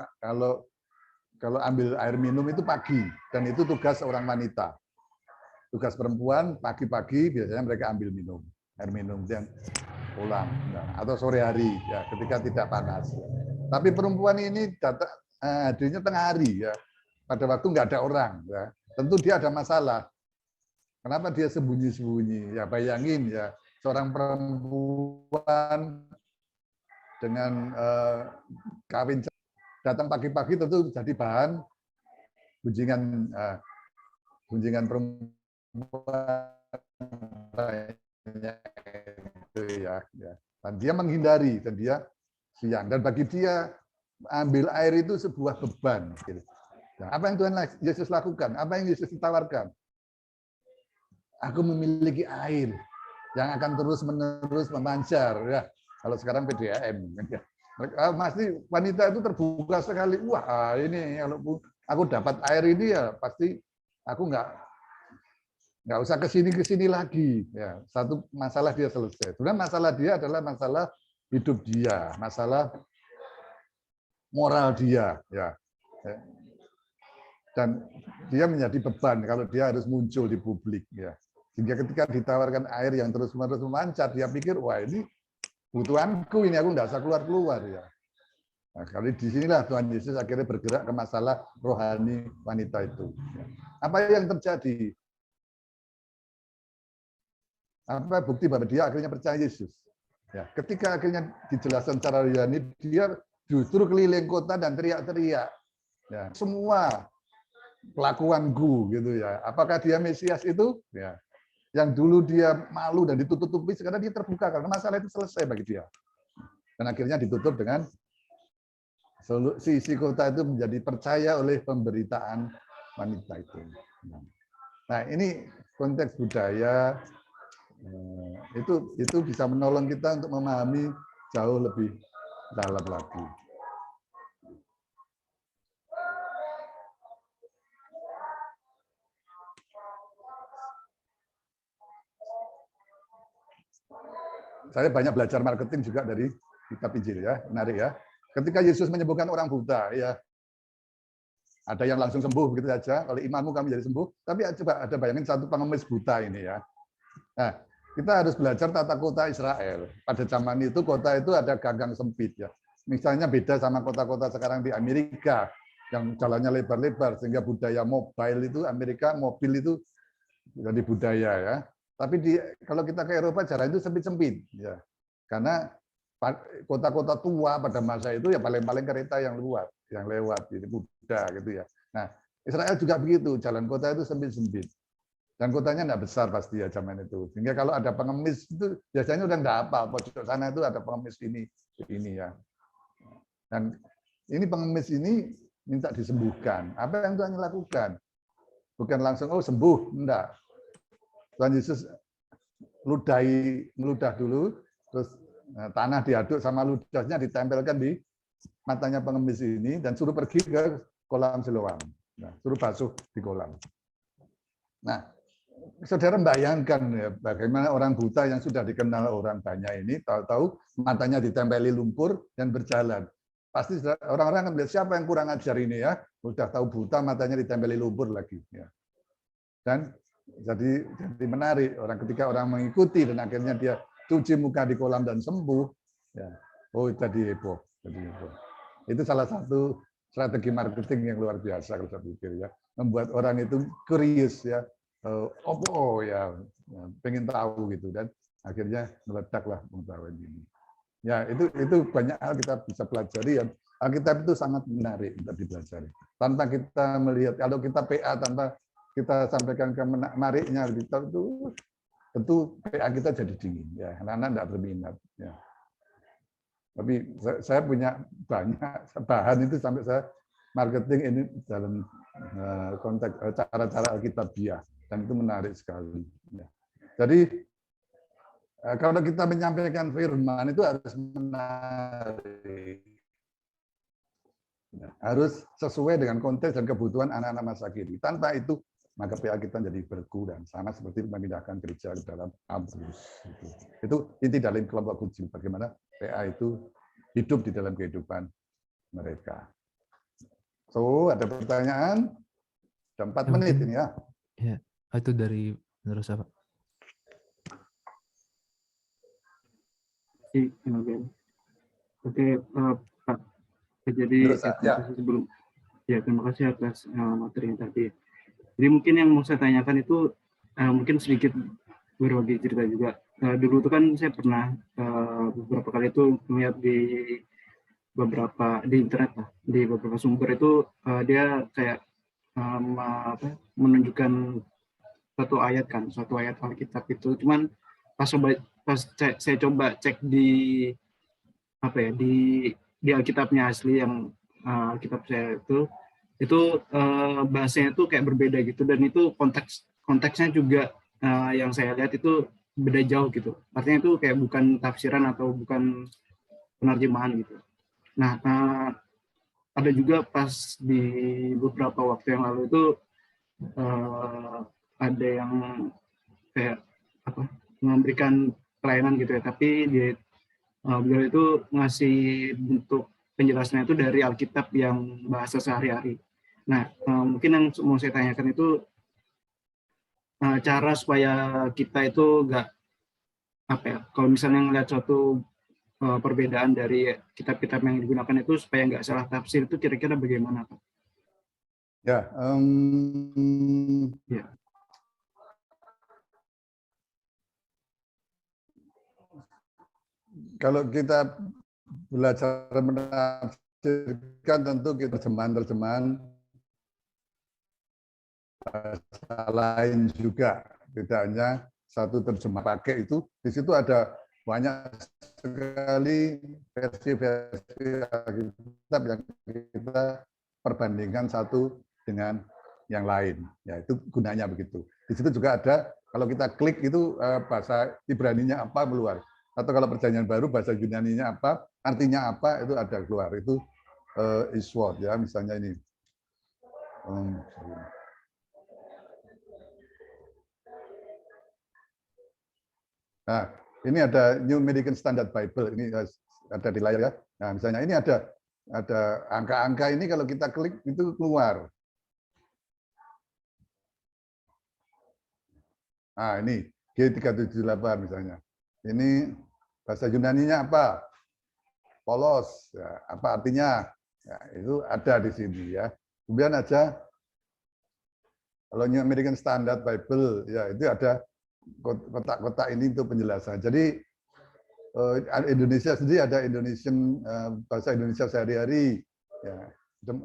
Speaker 1: ambil air minum itu pagi, dan itu tugas orang wanita. Tugas perempuan pagi-pagi biasanya mereka ambil minum, air minum yang pulang, atau sore hari ya, ketika tidak panas. Tapi perempuan ini hadirnya tengah hari ya, pada waktu nggak ada orang ya. Tentu dia ada masalah. Kenapa dia sembunyi-sembunyi? Ya bayangin ya, seorang perempuan dengan kawin datang pagi-pagi tentu jadi bahan gunjingan gunjingan perempuan itu ya. Dan dia menghindari dan dia siang. Dan bagi dia ambil air itu sebuah beban. Nah, apa yang Tuhan Yesus lakukan? Apa yang Yesus tawarkan? Aku memiliki air yang akan terus-menerus memancar. Ya, kalau sekarang PDAM. Ya. Pasti wanita itu terbuka sekali. Wah, ini kalau aku dapat air ini ya pasti aku nggak usah kesini lagi. Ya, satu masalah dia selesai. Sebenarnya masalah dia adalah masalah hidup dia, masalah moral dia. Ya. Dan dia menjadi beban kalau dia harus muncul di publik. Ya. Sehingga ketika ditawarkan air yang terus-menerus memancar, dia pikir, wah ini butuhanku, ini aku nggak usah keluar-keluar. Ya. Nah, kali di sinilah Tuhan Yesus akhirnya bergerak ke masalah rohani wanita itu. Ya. Apa yang terjadi? Apa bukti bahwa dia akhirnya percaya Yesus? Ya, ketika akhirnya dijelaskan secara rohani, dia justru keliling kota dan teriak-teriak. Ya, semua kelakuanku gitu ya. Apakah dia Mesias itu? Ya. Yang dulu dia malu dan ditutup-tutupi, sekarang dia terbuka karena masalah itu selesai bagi dia. Dan akhirnya ditutup dengan sisi kota itu menjadi percaya oleh pemberitaan wanita itu. Nah, ini konteks budaya itu bisa menolong kita untuk memahami jauh lebih dalam lagi. Saya banyak belajar marketing juga dari kitab Injil ya, menarik ya. Ketika Yesus menyembuhkan orang buta, ya ada yang langsung sembuh begitu saja. Kalau imanmu kamu jadi sembuh. Tapi coba ada bayangin satu pengemis buta ini ya. Nah, kita harus belajar tata kota Israel. Pada zaman itu kota itu ada gang-gang sempit ya. Misalnya beda sama kota-kota sekarang di Amerika yang jalannya lebar-lebar sehingga budaya mobile itu Amerika mobil itu jadi budaya ya. Tapi kalau kita ke Eropa jalan itu sempit-sempit ya. Karena kota-kota tua pada masa itu ya paling-paling kereta yang lewat jadi mudah gitu ya. Nah, Israel juga begitu, jalan kota itu sempit-sempit. Dan kotanya enggak besar pasti ya zaman itu. Sehingga kalau ada pengemis itu biasanya udah enggak apa, pojok sana itu ada pengemis ini ya. Dan ini pengemis ini minta disembuhkan. Apa yang Tuhan lakukan? Bukan langsung oh sembuh, enggak. Tuhan Yesus meludah dulu, terus tanah diaduk sama ludahnya ditempelkan di matanya pengemis ini dan suruh pergi ke kolam Siloam. Nah, suruh basuh di kolam. Nah, saudara bayangkan ya, bagaimana orang buta yang sudah dikenal orang banyak ini tahu-tahu matanya ditempeli lumpur dan berjalan. Pasti orang-orang akan melihat siapa yang kurang ajar ini ya, sudah tahu buta matanya ditempeli lumpur lagi. Ya. Dan jadi menarik ketika orang mengikuti dan akhirnya dia cuci muka di kolam dan sembuh. Ya. Oh jadi heboh. Itu salah satu strategi marketing yang luar biasa kalau saya pikir ya, membuat orang itu curious ya, ya, pengen tahu gitu dan akhirnya meledaklah pengetahuan ini. Ya itu banyak hal kita bisa pelajari ya. Alkitab itu sangat menarik untuk dipelajari. Tanpa kita melihat, kalau kita PA tanpa kita sampaikan ke menariknya itu tentu PA kita jadi dingin ya, anak-anak tidak berminat ya. Tapi saya punya banyak bahan itu sampai saya marketing ini dalam konteks cara-cara Alkitabiah dan itu menarik sekali ya. Jadi kalau kita menyampaikan firman itu harus menarik. Harus sesuai dengan konteks dan kebutuhan anak-anak masa kini. Tanpa itu maka PA kita jadi berkurang, sama seperti memindahkan gereja ke dalam kampus. Itu inti dalam kelompok kecil, bagaimana PA itu hidup di dalam kehidupan mereka. So, ada pertanyaan? Ada 4 menit ini ya.
Speaker 2: Ya, itu dari terus apa?
Speaker 3: Oke, Pak. Jadi sebelum terima kasih atas materi yang tadi. Jadi mungkin yang mau saya tanyakan itu mungkin sedikit berbagi cerita juga. Dulu tuh kan saya pernah beberapa kali itu melihat di internet lah, di beberapa sumber itu dia kayak menunjukkan suatu ayat Alkitab itu. Cuman pas saya coba cek di di Alkitabnya asli yang Alkitab saya itu bahasanya itu kayak berbeda gitu, dan itu konteksnya juga yang saya lihat itu beda jauh gitu. Artinya itu kayak bukan tafsiran atau bukan penerjemahan gitu. Nah, ada juga pas di beberapa waktu yang lalu itu ada yang kayak memberikan pelayanan gitu ya, tapi beliau itu ngasih bentuk penjelasannya itu dari Alkitab yang bahasa sehari-hari. Nah, mungkin yang mau saya tanyakan itu cara supaya kita itu nggak kalau misalnya ngelihat suatu perbedaan dari kitab-kitab yang digunakan itu supaya nggak salah tafsir, itu kira-kira bagaimana, Pak?
Speaker 1: Ya,
Speaker 3: Ya.
Speaker 1: Kalau kita belajar menafsirkan, tentu kita terjemahan bahasa lain juga, tidak hanya satu terjemah pakai itu. Di situ ada banyak sekali versi-versi Alkitab yang kita perbandingkan satu dengan yang lain. Ya, itu gunanya begitu. Di situ juga ada, kalau kita klik itu bahasa Ibraninya apa keluar. Atau kalau perjanjian baru bahasa Yunaninya apa, artinya apa, itu ada keluar. Itu Isword ya, misalnya ini. Nah, ini ada New American Standard Bible, ini ada di layar ya. Nah, misalnya ini ada angka-angka ini, kalau kita klik itu keluar. Nah, ini G378 misalnya. Ini bahasa Yunaninya apa? Polos, ya, apa artinya? Ya, itu ada di sini ya. Kemudian aja kalau New American Standard Bible, ya itu ada kotak-kotak ini untuk penjelasan. Jadi Indonesia sendiri ada Indonesian bahasa Indonesia sehari-hari, ya,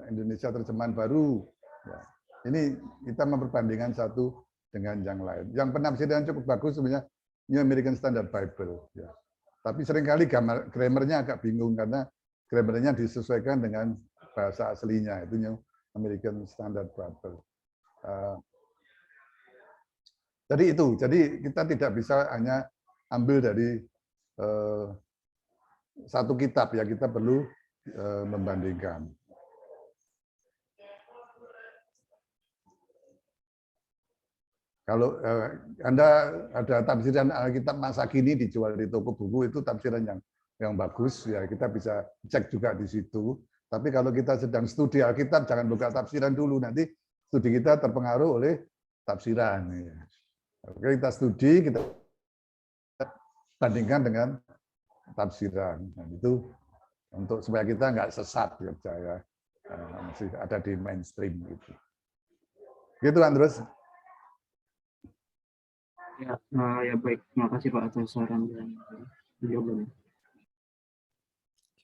Speaker 1: Indonesia terjemahan baru. Ya. Ini kita memperbandingkan satu dengan yang lain. Yang penafsiran cukup bagus sebenarnya New American Standard Bible. Ya. Tapi seringkali grammarnya agak bingung karena grammarnya disesuaikan dengan bahasa aslinya, itu New American Standard Bible. Jadi kita tidak bisa hanya ambil dari satu kitab ya, kita perlu membandingkan. Kalau Anda ada tafsiran Alkitab masa kini dijual di toko buku, itu tafsiran yang bagus ya, kita bisa cek juga di situ. Tapi kalau kita sedang studi Alkitab, jangan buka tafsiran dulu, nanti studi kita terpengaruh oleh tafsiran. Ya. Oke, kita studi, kita bandingkan dengan tafsiran. Nah, itu untuk supaya kita nggak sesat kerja ya, masih ada di mainstream gitu. Gitu kan terus.
Speaker 3: Ya, ya baik. Terima kasih Pak atas saran dan jawabannya.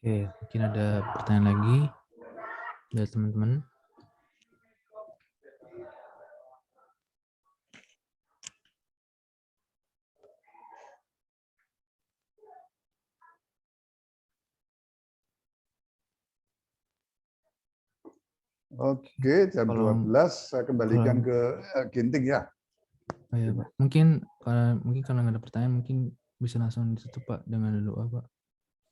Speaker 2: Oke, mungkin ada pertanyaan lagi dari teman-teman.
Speaker 1: Oke, jam 12 saya kembalikan ke Ginting ya.
Speaker 2: Oh ya Pak, mungkin kalau nggak ada pertanyaan, mungkin bisa langsung ditutup Pak dengan doa Pak.